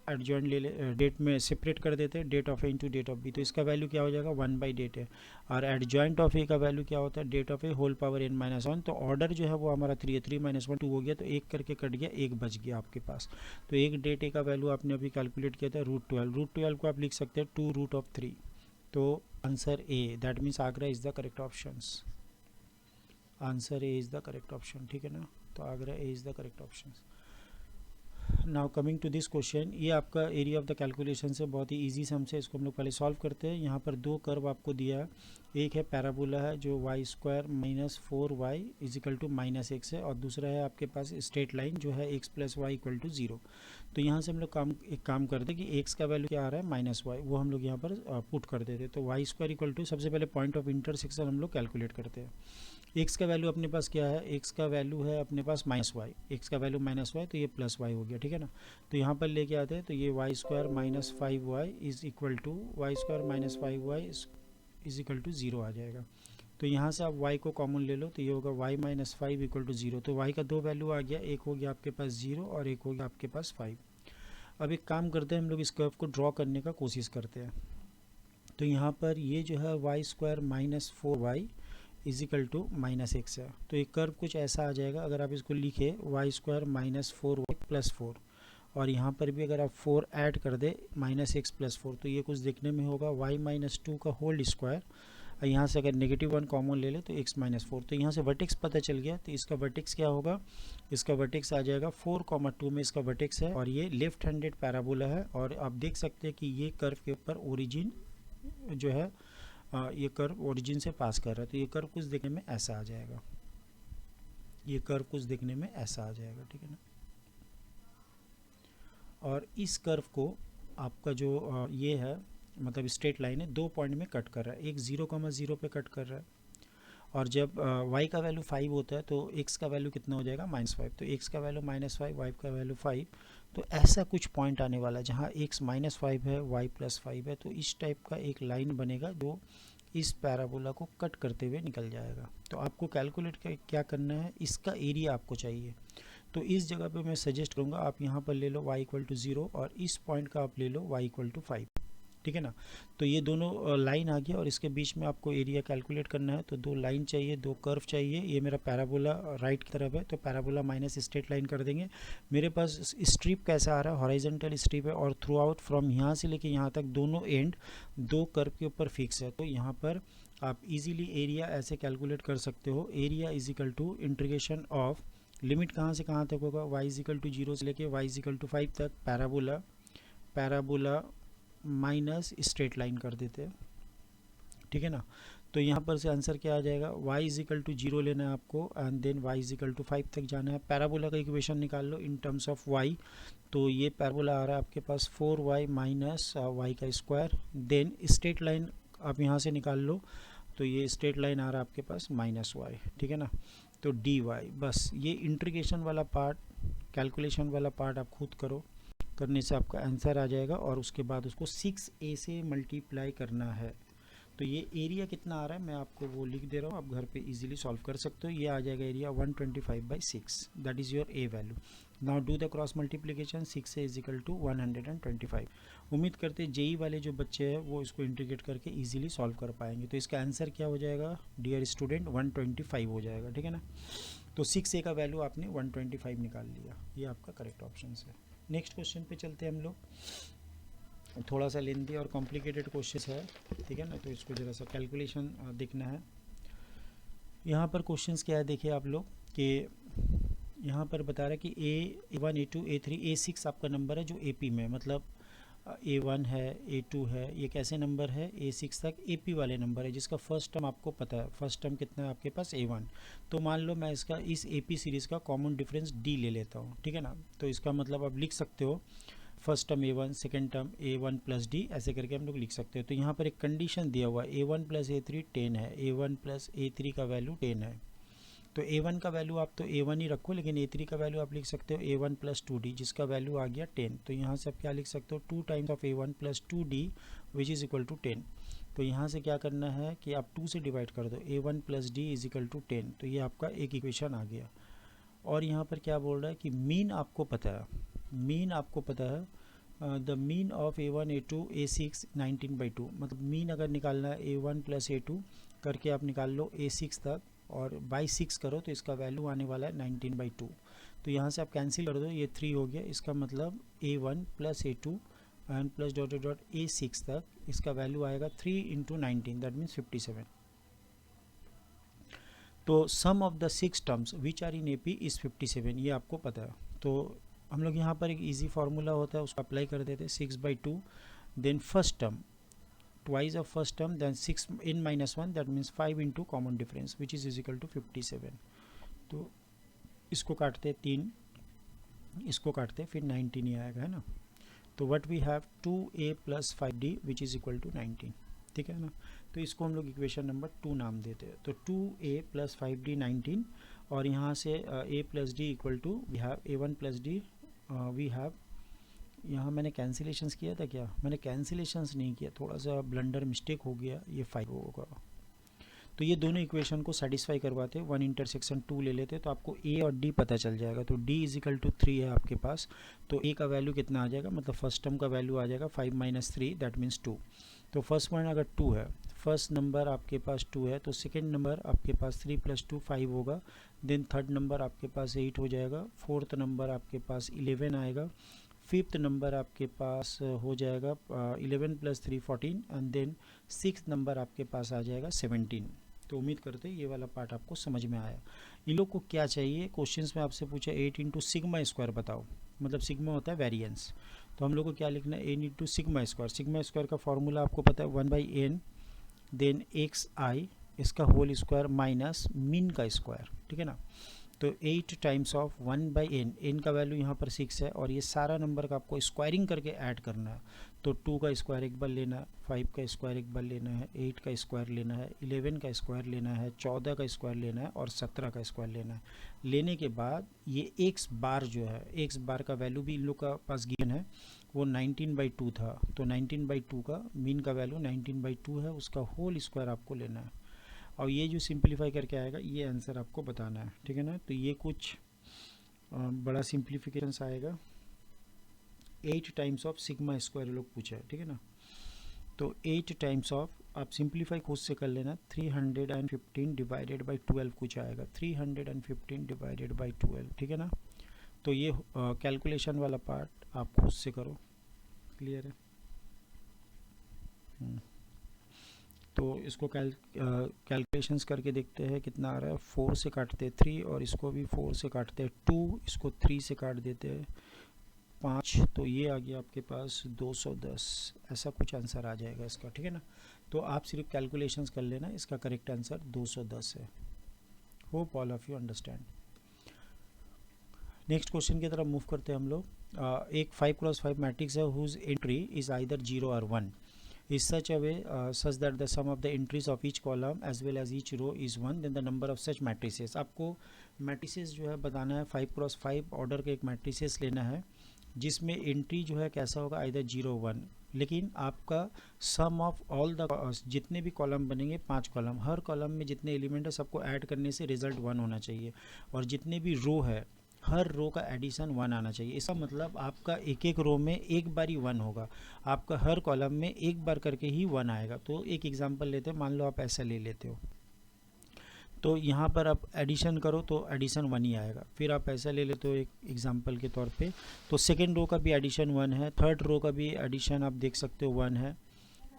एडजॉइंट ले ले, डेट में सेपरेट कर देते हैं, det of A into det of B. तो इसका वैल्यू क्या हो जाएगा 1/डेट है, और एडजॉइंट ऑफ ए का वैल्यू क्या होता है det of A whole power n - 1। तो ऑर्डर जो है वो हमारा 3 है, 3 - 1 2 हो गया, तो एक करके कट गया, एक बच गया आपके पास। तो एक डेट ए का वैल्यू आपने अभी कैलकुलेट किया था √12 को आप लिख सकते हैं 2√3। तो आंसर ए, दैट मीन्स आगरा is the correct options, answer A is the correct option, ठीक है ना। तो आगरा A is the correct option. Now coming to this question, ये आपका एरिया ऑफ द कैलकुलेशन से बहुत ही इजी सम से, इसको हम लोग पहले सॉल्व करते हैं। यहाँ पर 2 कर्व आपको दिया है, एक है पैराबोला है जो y² - 4y is equal to -x है, और दूसरा है आपके पास स्ट्रेट लाइन जो है x + y = 0। तो यहाँ से हम लोग एक काम करते हैं कि x का वैल्यू क्या आ रहा है -y, वो हम लोग यहाँ पर पुट कर देते हैं। तो y² = सबसे पहले पॉइंट ऑफ इंटरसेक्शन हम लोग कैलकुलेट करते हैं। x का वैल्यू अपने पास क्या है, x का वैल्यू है अपने पास -y, x का वैल्यू -y तो ये +y हो गया, ठीक है ना। तो यहाँ पर लेके आते हैं, तो ये y² - 5y is equal to y² - 5y is equal to 0 आ जाएगा। तो यहाँ से आप y को कॉमन ले लो, तो ये होगा y - 5 = 0। तो y का 2 वैल्यू आ गया, एक हो गया आपके पास 0 और एक हो गया आपके पास 5। अब एक काम करते हैं, हम लोग इस कर्व को ड्रॉ करने का कोशिश करते हैं। तो यहाँ पर ये जो है y² - 4y is equal to -x है। तो ये कर्व कुछ ऐसा आ जाएगा, अगर आप इसको लिखे y² - 4y + 4, और यहाँ पर भी अगर आप 4 ऐड कर दे -x + 4, तो ये कुछ देखने में होगा y - 2 का होल स्क्वायर, और यहाँ से अगर -1 कॉमन ले ले तो x - 4। तो यहाँ से वर्टेक्स पता चल गया, तो इसका वर्टेक्स क्या होगा, इसका वर्टेक्स आ जाएगा 4,2 में इसका वर्टेक्स है, और ये लेफ्ट हैंडेड पैराबोला है। और आप देख सकते हैं कि ये कर्व के ऊपर ओरिजिन जो है ये कर्व ओरिजिन से पास कर रहा है। तो ये कर्व कुछ देखने में ऐसा आ जाएगा, ये कर्व कुछ देखने में ऐसा आ जाएगा, ठीक है ना। और इस कर्व को आपका जो ये है मतलब स्ट्रेट लाइन है, 2 पॉइंट में कट कर रहा है, एक 0,0 पे कट कर रहा है, और जब y का वैल्यू 5 होता है तो x का वैल्यू कितना हो जाएगा -5। तो x का वैल्यू -5, y का वैल्यू 5। तो ऐसा कुछ पॉइंट आने वाला है जहाँ x -5 है, y + 5 है। तो इस टाइप का एक लाइन बनेगा जो इस पैराबोला को कट करते हुए निकल जाएगा। तो आपको कैलकुलेट क्या करना है, इसका एरिया आपको चाहिए। तो इस जगह पे मैं सजेस्ट करूँगा आप यहाँ पर ले लो y = 0, और इस पॉइंट का आप ले लो y = 5, ठीक है ना। तो ये दोनों लाइन आ गया, और इसके बीच में आपको एरिया कैलकुलेट करना है। तो 2 लाइन चाहिए, 2 कर्व चाहिए। ये मेरा पैराबोला राइट की तरफ है, तो पैराबोला माइनस स्ट्रेट लाइन कर देंगे। मेरे पास स्ट्रिप कैसा आ रहा है, हॉरिजॉन्टल स्ट्रिप है, और थ्रू आउट फ्रॉम यहाँ से लेके यहाँ तक दोनों एंड 2 कर्व के ऊपर फिक्स है। तो यहाँ पर आप इजीली एरिया ऐसे कैलकुलेट कर सकते हो, area is equal to integration of limit कहाँ से कहाँ तक होगा, y = 0 से लेके y = 5 तक पैराबोला माइनस स्ट्रेट लाइन कर देते हैं, ठीक है ना। तो यहाँ पर से आंसर क्या आ जाएगा, y = 0 लेना है आपको, एंड देन y = 5 तक जाना है। पैराबोला का इक्वेशन निकाल लो इन टर्म्स ऑफ y। तो ये पैराबोला आ रहा है आपके पास 4y - y², then straight line आप यहाँ से निकाल लो। तो ये स्ट्रेट लाइन आ रहा है आपके पास -y, ठीक है ना। तो dy, बस ये इंटीग्रेशन वाला पार्ट, कैलकुलेशन वाला पार्ट आप खुद करो। करने से आपका आंसर आ जाएगा और उसके बाद उसको 6a से मल्टीप्लाई करना है। तो ये एरिया कितना आ रहा है मैं आपको वो लिख दे रहा हूँ, आप घर पे इजीली सॉल्व कर सकते हो। ये आ जाएगा area 125/6, that is your A value. Now do the cross multiplication, 6a is equal to 125। उम्मीद करते जेई वाले जो बच्चे हैं वो इसको इंटीग्रेट करके इजीली सॉल्व कर पाएंगे। तो इसका आंसर क्या हो जाएगा डियर स्टूडेंट, 125 हो जाएगा, ठीक है ना। तो 6a का वैल्यू आपने 125 निकाल लिया, ये आपका करेक्ट ऑप्शन है। नेक्स्ट क्वेश्चन पे चलते हैं हम लोग। थोड़ा सा लेंथी और कॉम्प्लिकेटेड क्वेश्चन है, ठीक है ना, तो इसको ज़रा सा कैलकुलेशन देखना है। यहाँ पर क्वेश्चंस क्या है देखिए आप लोग कि यहाँ पर बता रहा है कि A1 A2 A3 A6 आपका नंबर है जो AP में, मतलब A1 है A2 है, ये कैसे नंबर है A6 तक AP वाले नंबर है जिसका फर्स्ट टर्म आपको पता है। फर्स्ट टर्म कितना है आपके पास A1। तो मान लो मैं इसका इस AP सीरीज़ का कॉमन डिफरेंस D ले लेता हूँ, ठीक है ना। तो इसका मतलब आप लिख सकते हो first term A1, second term A1 plus D, ऐसे करके हम लोग लिख सकते हैं। तो यहाँ पर एक कंडीशन दिया हुआ है A1 प्लस A3 10 है, A1 प्लस A3 का वैल्यू 10 है। तो A1 का वैल्यू आप तो A1 ही रखो, लेकिन A3 का वैल्यू आप लिख सकते हो A1 प्लस 2D जिसका वैल्यू आ गया 10। तो यहाँ से आप क्या लिख सकते हो 2 times of A1 plus 2D which is equal to 10। तो यहाँ से क्या करना है कि आप 2 से डिवाइड कर दो, A1 plus D is equal to 10। तो ये आपका एक इक्वेशन आ गया। और यहाँ पर क्या बोल रहा है कि मीन आपको पता है, मीन आपको पता है the mean of A1 A2 A6 19/2, मतलब मीन अगर निकालना है A1 प्लस A2 करके आप निकाल लो A6 तक और बाई 6 करो तो इसका वैल्यू आने वाला है 19/2। तो यहाँ से आप कैंसिल कर दो, ये 3 हो गया। इसका मतलब A1 plus A2 and plus dot dot A6 तक इसका वैल्यू आएगा 3 इंटू 19, दैट मीन्स 57। तो sum of the 6 terms which are in AP is 57, ये आपको पता है। तो हम लोग यहाँ पर एक इजी फार्मूला होता है उसको अप्लाई कर देते हैं, 6/2 then first term twice of first term then 6 in -1 that means 5 into common difference which is equal to 57। तो इसको काटते 3, इसको काटते फिर 19 ही आएगा, है ना। तो what we have 2a plus 5d which is equal to 19, ठीक है ना। तो इसको हम लोग इक्वेशन नंबर 2 नाम देते हैं। तो 2a प्लस 5d 19, और यहाँ से a plus D equal to we have A1 plus D, we have, यहाँ मैंने कैंसिलेशंस किया था क्या, मैंने कैंसिलेशंस नहीं किया, थोड़ा सा ब्लंडर मिस्टेक हो गया, ये 5 होगा। तो ये दोनों इक्वेशन को सेटिस्फाई करवाते 1 इंटरसेक्शन 2 ले लेते, तो आपको A और D पता चल जाएगा। तो D इज इक्वल टू 3 है आपके पास, तो A का वैल्यू कितना आ जाएगा, मतलब फर्स्ट टर्म का वैल्यू आ जाएगा 5 - 3 दैट मीन्स 2। तो फर्स्ट पॉइंट अगर 2 है, फर्स्ट नंबर आपके पास 2 है, तो सेकेंड नंबर आपके पास 3 + 2 5 होगा। देन थर्ड नंबर आपके पास 8 हो जाएगा, फोर्थ नंबर आपके पास 11 आएगा, फिफ्थ नंबर आपके पास हो जाएगा 11 + 3 14, एंड देन सिक्स नंबर आपके पास आ जाएगा 17। तो उम्मीद करते हैं ये वाला पार्ट आपको समझ में आया। इन लोग को क्या चाहिए, क्वेश्चंस में आपसे पूछा 8 इंटू सिग्मा स्क्वायर बताओ, मतलब सिग्मा होता है वेरिएंस। तो हम लोग को क्या लिखना है 8 into sigma square. Sigma square का फॉर्मूला आपको पता है 1/n देन xi इसका होल स्क्वायर माइनस मीन का स्क्वायर, ठीक है ना। तो 8 टाइम्स ऑफ 1/n, n का वैल्यू यहाँ पर 6 है, और ये सारा नंबर का आपको स्क्वायरिंग करके ऐड करना है। तो 2 का स्क्वायर एक बार लेना है, 5 का स्क्वायर एक बार लेना है, 8 का स्क्वायर लेना है, 11 का स्क्वायर लेना है, 14 का स्क्वायर लेना है, और 17 का स्क्वायर लेना है। लेने के बाद ये x बार जो है, x बार का वैल्यू भी इन लोग का पास गिवन है, वो 19/2 था। तो 19/2 का मीन का वैल्यू 19/2 है, उसका होल स्क्वायर आपको लेना है, और ये जो सिंप्लीफाई करके आएगा ये आंसर आपको बताना है, ठीक है ना। तो ये कुछ बड़ा सिंप्लीफिकेशंस आएगा। 8 टाइम्स ऑफ सिग्मा स्क्वायर लोग पूछा है, ठीक है ना। तो 8 टाइम्स ऑफ आप सिंप्लीफाई खुद से कर लेना, 315 डिवाइडेड बाई 12 कुछ आएगा, 315 डिवाइडेड बाई 12, ठीक है ना। तो ये कैलकुलेशन वाला पार्ट आप खुद से करो, क्लियर है। तो इसको कैलकुलेशंस करके देखते हैं कितना आ रहा है। 4 से काटते हैं 3, और इसको भी 4 से काटते हैं 2, इसको 3 से काट देते हैं 5, तो ये आ गया आपके पास 210। ऐसा कुछ आंसर आ जाएगा इसका, ठीक है ना। तो आप सिर्फ कैलकुलेशंस कर लेना, इसका करेक्ट आंसर 210 है। Hope all of you understand. Next question की तरफ मूव करते हैं हम लोग। एक 5x5 मैट्रिक्स है हुज एंट्री इज आइदर 0 और 1 is such a way such that the sum of the entries of each column as well as each row is 1, then the number of such matrices। आपको matrices जो है बताना है, 5x5 order के एक matrices लेना है, जिसमें एंट्री जो है कैसा होगा, आइदर 0 1, लेकिन आपका सम ऑफ ऑल द जितने भी कॉलम बनेंगे 5 कॉलम, हर कॉलम में जितने एलिमेंट है सबको ऐड करने से रिजल्ट 1 होना चाहिए, और जितने भी रो है हर रो का एडिशन 1 आना चाहिए। इसका मतलब आपका एक एक रो में एक बार ही 1 होगा, आपका हर कॉलम में एक बार करके ही 1 आएगा। तो एक एग्जांपल लेते हैं, मान लो आप ऐसा ले लेते हो, तो यहाँ पर आप एडिशन करो तो एडिशन 1 ही आएगा। फिर आप ऐसा ले लेते हो एक एग्जांपल के तौर पे, तो सेकेंड रो का भी एडिशन 1 है, थर्ड रो का भी एडिशन आप देख सकते हो 1 है,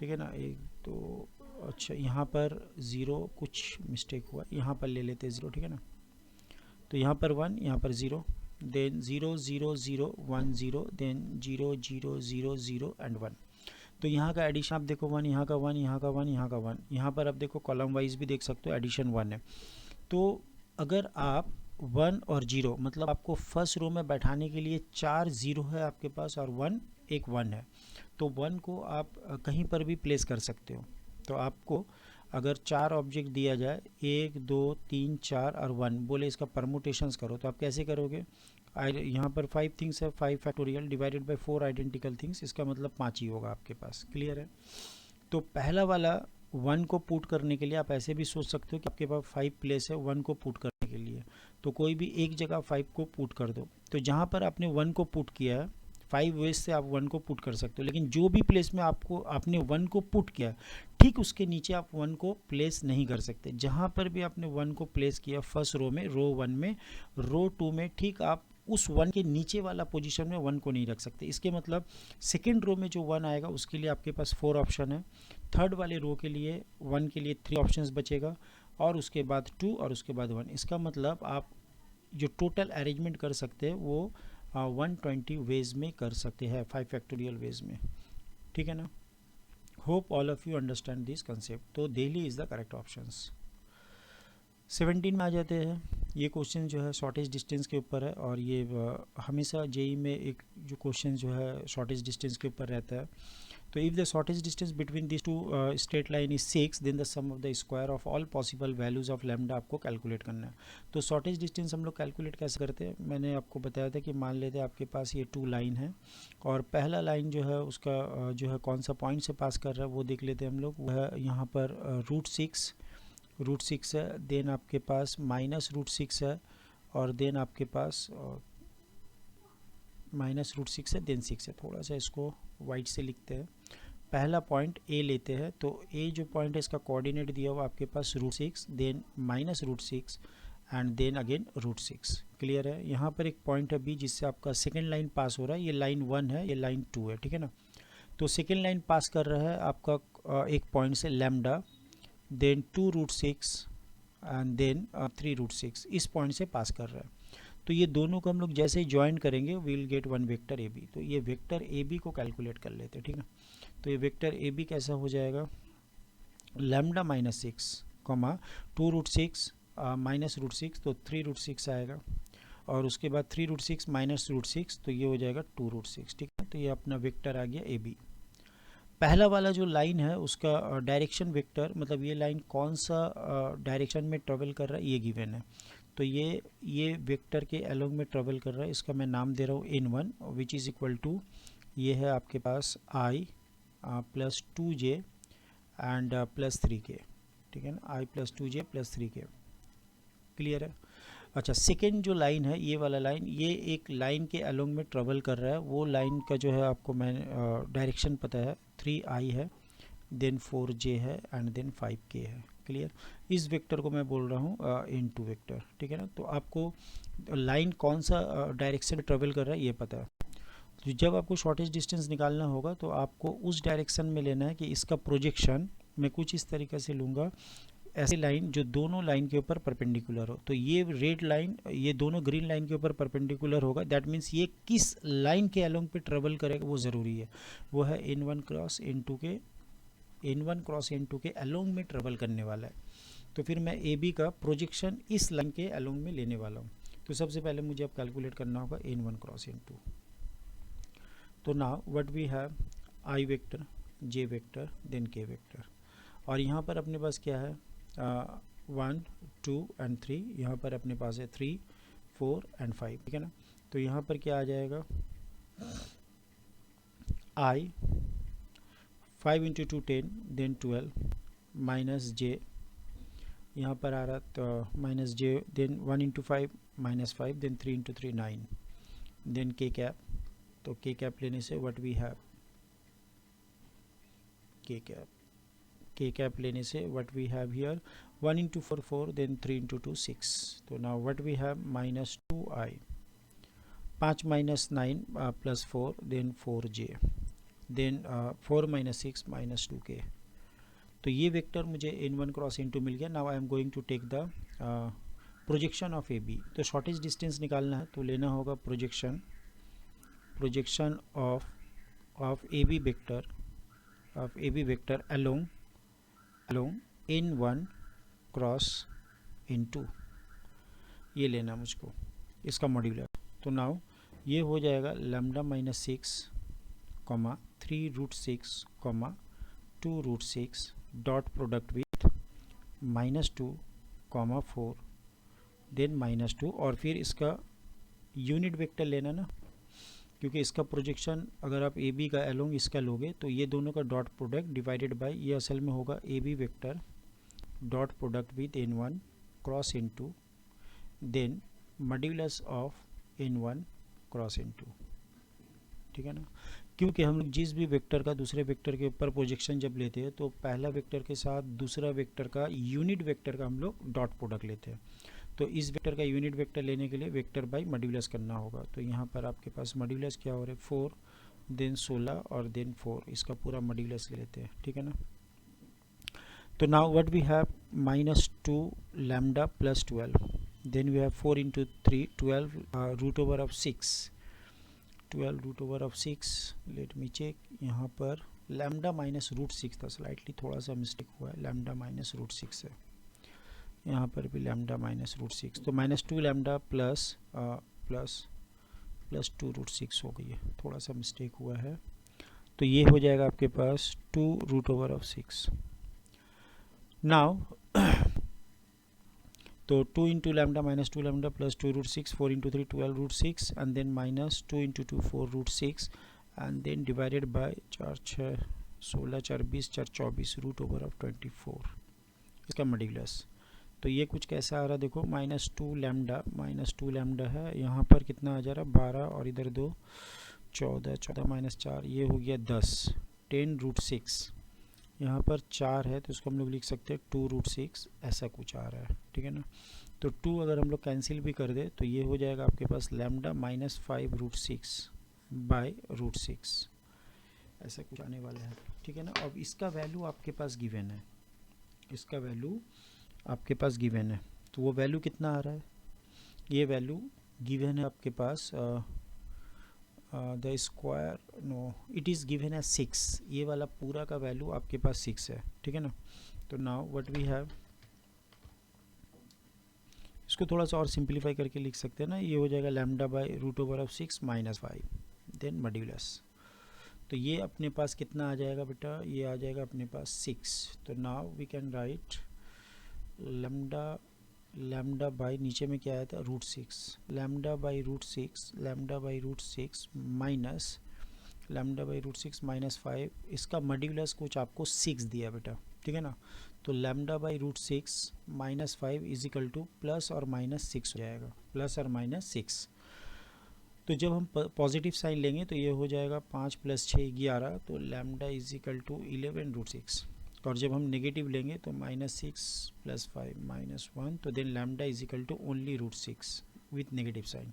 ठीक है ना। एक तो अच्छा यहाँ पर 0 कुछ मिस्टेक हुआ, यहाँ पर ले लेते 0, ठीक है ना। तो यहाँ पर 1, यहाँ पर 0, देन 0 0 0 1 0, देन 0 0 0 0 एंड 1। तो यहाँ का एडिशन आप देखो 1, यहाँ का 1, यहाँ का 1, यहाँ का 1, यहाँ पर आप देखो कॉलम वाइज भी देख सकते हो एडिशन 1 है। तो अगर आप 1 और 0 मतलब आपको फर्स्ट रो में बैठाने के लिए 4 0 है आपके पास और 1 है, तो 1 को आप कहीं पर भी प्लेस कर सकते हो। तो आपको अगर 4 ऑब्जेक्ट दिया जाए, 1 2 3 4 और 1, बोले इसका परमुटेशंस करो, तो आप कैसे करोगे। यहाँ पर 5 थिंग्स है, 5 factorial divided by 4 identical things, इसका मतलब 5 ही होगा आपके पास। क्लियर है। तो पहला वाला 1 को पुट करने के लिए आप ऐसे भी सोच सकते हो कि आपके पास 5 प्लेस है 1 को पुट करने के लिए, तो कोई भी एक जगह 5 को पुट कर दो। तो जहाँ पर आपने 1 को पुट किया है 5 वेज से आप 1 को पुट कर सकते हो, लेकिन जो भी प्लेस में आपने 1 को पुट किया ठीक उसके नीचे आप 1 को प्लेस नहीं कर सकते। जहाँ पर भी आपने 1 को प्लेस किया फर्स्ट रो में, रो 1 में, रो 2 में, ठीक आप उस 1 के नीचे वाला पोजीशन में 1 को नहीं रख सकते। इसके मतलब सेकेंड रो में जो 1 आएगा उसके लिए आपके पास 4 ऑप्शन है, थर्ड वाले रो के लिए 1 के लिए 3 ऑप्शंस बचेगा, और उसके बाद 2 और उसके बाद 1। इसका मतलब आप जो टोटल अरेंजमेंट कर सकते हैं वो 120 वेज में कर सकते हैं, 5 फैक्टोरियल वेज में, ठीक है ना। Hope all of you understand this concept. तो Delhi is the correct options. 17 में आ जाते हैं। ये क्वेश्चन जो है शॉर्टेज डिस्टेंस के ऊपर है, और ये हमेशा जेई में एक जो क्वेश्चन जो है शॉर्टेज डिस्टेंस के ऊपर रहता है। तो if the shortest distance between this two straight line is 6, then the sum of the square of all possible values of lambda आपको कैलकुलेट करना है। तो शॉर्टेज डिस्टेंस हम लोग कैलकुलेट कैसे करते हैं, मैंने आपको बताया था कि मान लेते हैं आपके पास ये 2 लाइन है, और पहला लाइन जो है उसका जो है कौन सा पॉइंट से पास कर रहा है वो देख लेते हैं हम लोग। वह यहाँ पर √6 है, देन आपके पास -√6 है, और देन आपके पास -√6 है, देन 6 है। थोड़ा सा इसको वाइट से लिखते हैं। पहला पॉइंट ए लेते हैं, तो ए जो पॉइंट है इसका कोऑर्डिनेट दिया हुआ आपके पास √6, then -√6 and then again √6। Clear है। यहाँ पर एक पॉइंट है बी जिससे आपका सेकेंड लाइन पास हो रहा है, ये लाइन 1 है, ये लाइन 2 है, ठीक है ना। तो सेकेंड लाइन पास कर रहा है आपका एक पॉइंट से लैम्डा, देन 2√6 एंड देन 3√6, इस पॉइंट से पास कर रहा है। तो ये दोनों को हम लोग जैसे ही ज्वाइन करेंगे will get 1 vector A B. तो ये वेक्टर ए बी को कैलकुलेट कर लेते हैं, ठीक है। तो ये वेक्टर ए बी कैसा हो जाएगा, लैम्डा -6, 2√6 -√6, तो 3√6 आएगा, और उसके बाद 3√6 -√6, तो ये हो जाएगा 2√6, ठीक है। तो ये अपना वेक्टर आ गया ए बी। पहला वाला जो लाइन है उसका डायरेक्शन वेक्टर, मतलब ये लाइन कौन सा डायरेक्शन में ट्रेवल कर रहा है ये गिवन है। तो ये वेक्टर के अलोंग में ट्रेवल कर रहा है, इसका मैं नाम दे रहा हूँ n1, which is equal to, ये है आपके पास i + 2j एंड +3k, ठीक है ना, i + 2j + 3k। क्लियर है। अच्छा, सेकेंड जो लाइन है ये वाला लाइन, ये एक लाइन के अलोंग में ट्रेवल कर रहा है, वो लाइन का जो है आपको मैं डायरेक्शन पता है, 3i है, देन 4j है एंड देन 5k है। क्लियर। इस वेक्टर को मैं बोल रहा हूँ n2 वेक्टर, ठीक है ना। तो आपको लाइन कौन सा डायरेक्शन में ट्रेवल कर रहा है ये पता है। तो जब आपको शॉर्टेज डिस्टेंस निकालना होगा तो आपको उस डायरेक्शन में लेना है कि इसका प्रोजेक्शन मैं कुछ इस तरीके से लूँगा, ऐसी लाइन जो दोनों लाइन के ऊपर परपेंडिकुलर हो। तो ये रेड लाइन ये दोनों ग्रीन लाइन के ऊपर परपेंडिकुलर होगा, दैट मीन्स ये किस लाइन के अलोंग पे ट्रेवल करेगा वो ज़रूरी है, वो है n1 क्रॉस n2 के अलोंग में ट्रेवल करने वाला है। तो फिर मैं ए बी का प्रोजेक्शन इस लाइन के अलोंग में लेने वाला हूँ। तो सबसे पहले मुझे अब कैलकुलेट करना होगा n1 क्रॉस n2। तो now what we have, I vector, J vector, then K vector, और यहाँ पर अपने पास क्या है 1 2 एंड 3, यहाँ पर अपने पास है 3 4 एंड 5, ठीक है ना। तो यहाँ पर क्या आ जाएगा I 5 into 2 10 then 12 minus j, यहाँ पर आ रहा तो minus j, then 1 into 5 minus 5, then 3 into 3 9, then k cap, तो के कैप लेने से what we have, k cap लेने से what we have here 1 into 4 4, then 3 into 2 6, तो now what we have minus 2i, 5 minus 9 plus 4, then 4j, then 4 minus 6 minus 2k। तो ये vector मुझे n1 cross n2 मिल गया। Now I am going to take the projection of A B. तो shortest distance निकालना है तो लेना होगा projection of A B vector along n1 cross n2, ये लेना मुझको, इसका मॉड्यूलर। तो नाउ ये हो जाएगा lambda minus 6 comma 3 root 6 comma 2 root 6 dot product with minus 2 comma 4 then minus 2, और फिर इसका यूनिट वेक्टर लेना ना, क्योंकि इसका प्रोजेक्शन अगर आप ए बी का अलोंग इसका लोगे तो ये दोनों का डॉट प्रोडक्ट डिवाइडेड बाय ये असल में होगा A B vector dot product with n1 cross n2 then modulus of n1 cross n2, ठीक है ना। क्योंकि हम लोग जिस भी वेक्टर का दूसरे वेक्टर के ऊपर प्रोजेक्शन जब लेते हैं तो पहला वेक्टर के साथ दूसरा वेक्टर का यूनिट वेक्टर का हम लोग डॉट प्रोडक्ट लेते हैं। तो इस वेक्टर का यूनिट वेक्टर लेने के लिए वेक्टर बाय मॉड्यूलस करना होगा। तो यहाँ पर आपके पास मॉड्यूलस क्या हो रहा है 4 देन 16 और देन 4, इसका पूरा मॉड्यूलस ले लेते हैं, ठीक है ना। तो now what we have minus 2 lambda plus 12, then we have 4 into 3 12 root over of 6 root over of 6, let me check, यहाँ पर लैम्डा माइनस रूट 6 था, स्लाइटली थोड़ा सा मिस्टेक हुआ है, लैम्डा माइनस रूट 6 है, यहाँ पर भी लैम्डा माइनस रूट 6, तो माइनस 2 लैम्डा प्लस 2 रूट 6 हो गई है, थोड़ा सा मिस्टेक हुआ है। तो ये हो जाएगा आपके पास 2 रूट ओवर ऑफ 6। नाउ तो 2 into lambda minus 2 lambda plus 2 root 6, 4 into 3 12 root 6 and then minus 2 into 2 4 root 6 and then divided by 4 6 16 4 20 4 24 root over of 24, इसका मॉड्यूलस। तो ये कुछ कैसा आ रहा है देखो, माइनस 2 लैम्डा है, यहाँ पर कितना आ जा रहा है 12 और इधर 2 14 माइनस 4, ये हो गया 10 रूट 6, यहाँ पर 4 है तो इसको हम लोग लिख सकते हैं 2 रूट 6, ऐसा कुछ आ रहा है, ठीक है ना। तो 2 अगर हम लोग कैंसिल भी कर दे तो ये हो जाएगा आपके पास lambda minus 5 root 6 by root 6, ऐसा कुछ आने वाला है, ठीक है ना। अब इसका वैल्यू आपके पास गिवन है, इसका वैल्यू आपके पास गिवन है, तो वो वैल्यू कितना आ रहा है, ये वैल्यू गिवन है आपके पास the square, no it is given है 6, ये वाला पूरा का वैल्यू आपके पास 6 है, ठीक है ना। तो नाउ व्हाट वी हैव, इसको थोड़ा सा और सिंप्लीफाई करके लिख सकते हैं ना, ये हो जाएगा lambda by root over of 6 minus 5 then modulus. तो ये अपने पास कितना आ जाएगा बेटा, ये आ जाएगा अपने पास 6। तो now we can write lambda by नीचे में क्या आया था root 6, lambda by root 6 minus lambda by root 6 minus 5, इसका मॉड्यूलस कुछ आपको 6 दिया बेटा, ठीक है ना। तो lambda by root 6 minus 5 is equal to plus और माइनस 6 हो जाएगा, प्लस और माइनस 6। तो जब हम पॉजिटिव साइन लेंगे तो ये हो जाएगा 5 प्लस 6 11, तो lambda is equal to 11 root 6, और जब हम नेगेटिव लेंगे तो माइनस 6 प्लस 5 माइनस 1, तो then lambda is equal to only root 6 with negative sign,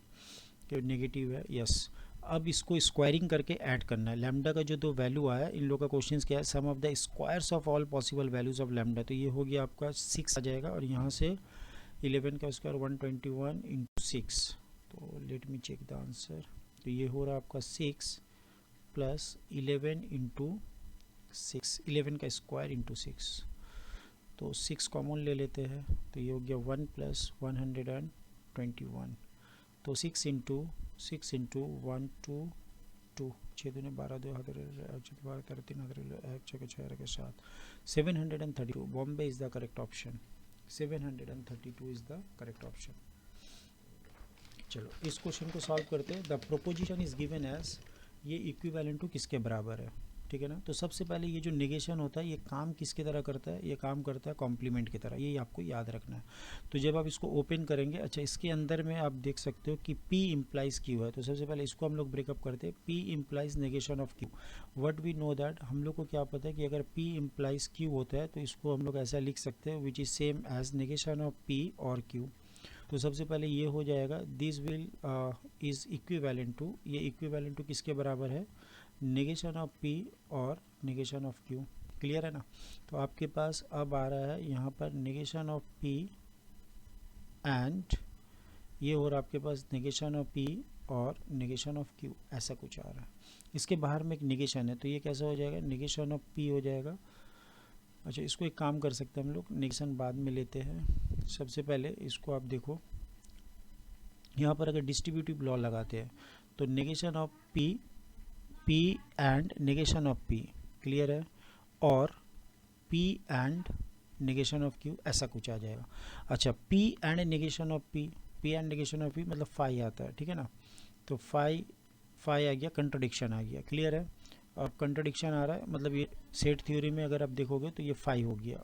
तो नेगेटिव है, यस। अब इसको स्क्वायरिंग करके ऐड करना है, लैम्डा का जो 2 वैल्यू आया, इन लोगों का क्वेश्चन क्या है, sum of the squares of all possible values of lambda, तो ये हो गया आपका 6 आ जाएगा, और यहाँ से 11 का स्क्वायर 121 इंटू 6, तो let me check the answer, तो ये हो रहा है आपका 6 प्लस 11 इंटू 6, 11 का स्क्वायर इंटू 6, तो 6 कॉमन ले लेते हैं, तो ये हो गया 1 प्लस 121, तो 6 इंटू 1 2 2 6 दूने 12 2 12 13 1 6 6 7 732, बॉम्बे is the correct option, 732 is the correct option. चलो इस क्वेश्चन को सॉल्व करते हैं। The proposition is given as ये इक्विवेलेंट टू किसके बराबर है, ठीक है ना। तो सबसे पहले ये जो नेगेशन होता है ये काम किसकी तरह करता है, ये काम करता है कॉम्प्लीमेंट की तरह, ये आपको याद रखना है। तो जब आप इसको ओपन करेंगे, अच्छा इसके अंदर में आप देख सकते हो कि P इम्प्लाइज Q है, तो सबसे पहले इसको हम लोग ब्रेकअप करते हैं। P implies negation of Q, what we know that, हम लोग को क्या पता है कि अगर P इम्प्लाइज Q होता है तो इसको हम लोग ऐसा लिख सकते हैं which is same as negation of P और Q। तो सबसे पहले ये हो जाएगा, this will is equivalent to, ये इक्विवेलेंट टू किसके बराबर है, नेगेशन ऑफ P और नेगेशन ऑफ Q, क्लियर है ना। तो आपके पास अब आ रहा है यहाँ पर नेगेशन ऑफ P एंड ये और आपके पास नेगेशन ऑफ P और नेगेशन ऑफ Q, ऐसा कुछ आ रहा है। इसके बाहर में एक नेगेशन है, तो ये कैसा हो जाएगा, नेगेशन ऑफ P हो जाएगा। अच्छा इसको एक काम कर सकते हैं हम लोग, नेगेशन बाद में लेते हैं। सबसे पहले इसको आप देखो, यहाँ पर अगर डिस्ट्रीब्यूटिव लॉ लगाते हैं तो negation of P and negation of P, clear है, और P and negation of Q, ऐसा कुछ आ जाएगा। अच्छा P and negation of P and negation of P मतलब फाई आता है, ठीक है ना। तो फाई आ गया, कंट्राडिक्शन आ गया, क्लियर है। और कंट्राडिक्शन आ रहा है मतलब ये सेट थ्योरी में अगर आप देखोगे तो ये फाई हो गया,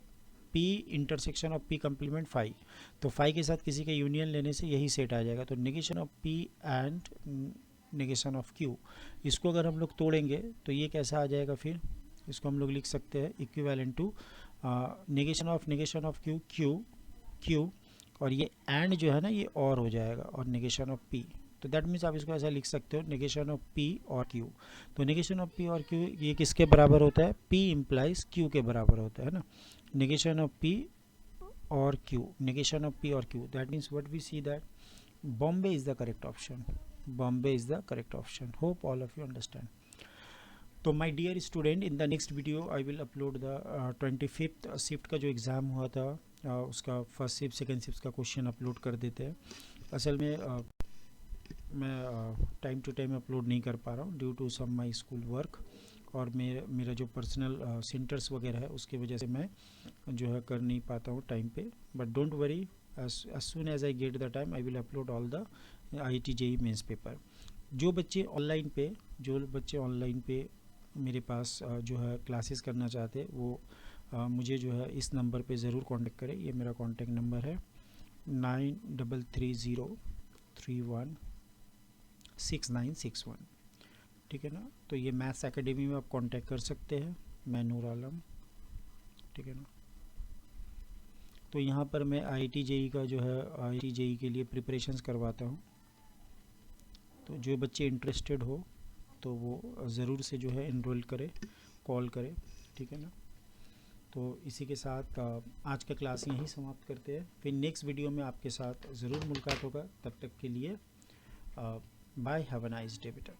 P intersection of P complement phi, तो फाई के साथ किसी का यूनियन लेने से यही सेट आ जाएगा। तो negation of P and negation of Q, इसको अगर हम लोग तोड़ेंगे तो ये कैसा आ जाएगा, फिर इसको हम लोग लिख सकते हैं equivalent to negation of Q और ये एंड जो है ना ये और हो जाएगा और नेगेशन ऑफ P, तो दैट मीन्स आप इसको ऐसा लिख सकते हो नेगेशन ऑफ P और Q। तो नेगेशन ऑफ P और Q ये किसके बराबर होता है, P इम्प्लाइज Q के बराबर होता है ना, नेगेशन ऑफ P और Q, नेगेशन ऑफ P और Q, that means what we see that Bombay is the correct option, Bombay is the correct option, hope all of you understand. तो my dear student, in the next video I will upload the 25th shift का जो exam हुआ था उसका first shift second shift का question upload कर देते हैं। असल में मैं टाइम टू टाइम अपलोड नहीं कर पा रहा हूँ due to some my school work, और मेरा जो पर्सनल सेंटर्स वगैरह है उसकी वजह से मैं जो है कर नहीं पाता हूँ टाइम पे। But don't worry, as soon as I get the time I will upload all the IIT JEE mains paper. जो बच्चे ऑनलाइन पे मेरे पास जो है क्लासेस करना चाहते हैं वो मुझे जो है इस नंबर पे ज़रूर कांटेक्ट करें, ये मेरा कांटेक्ट नंबर है 9330316961, ठीक है ना। तो ये मैथ्स एकेडमी में आप कांटेक्ट कर सकते हैं, मैं नूर आलम, ठीक है ना। तो यहाँ पर मैं IIT JEE का जो है IIT JEE के लिए प्रिपरेशंस करवाता हूँ, तो जो बच्चे इंटरेस्टेड हो तो वो ज़रूर से जो है इनरोल करे, कॉल करे, ठीक है ना। तो इसी के साथ आज का क्लास यहीं समाप्त करते हैं, फिर नेक्स्ट वीडियो में आपके साथ ज़रूर मुलाकात होगा। तब तक के लिए bye, have a nice day बेटा।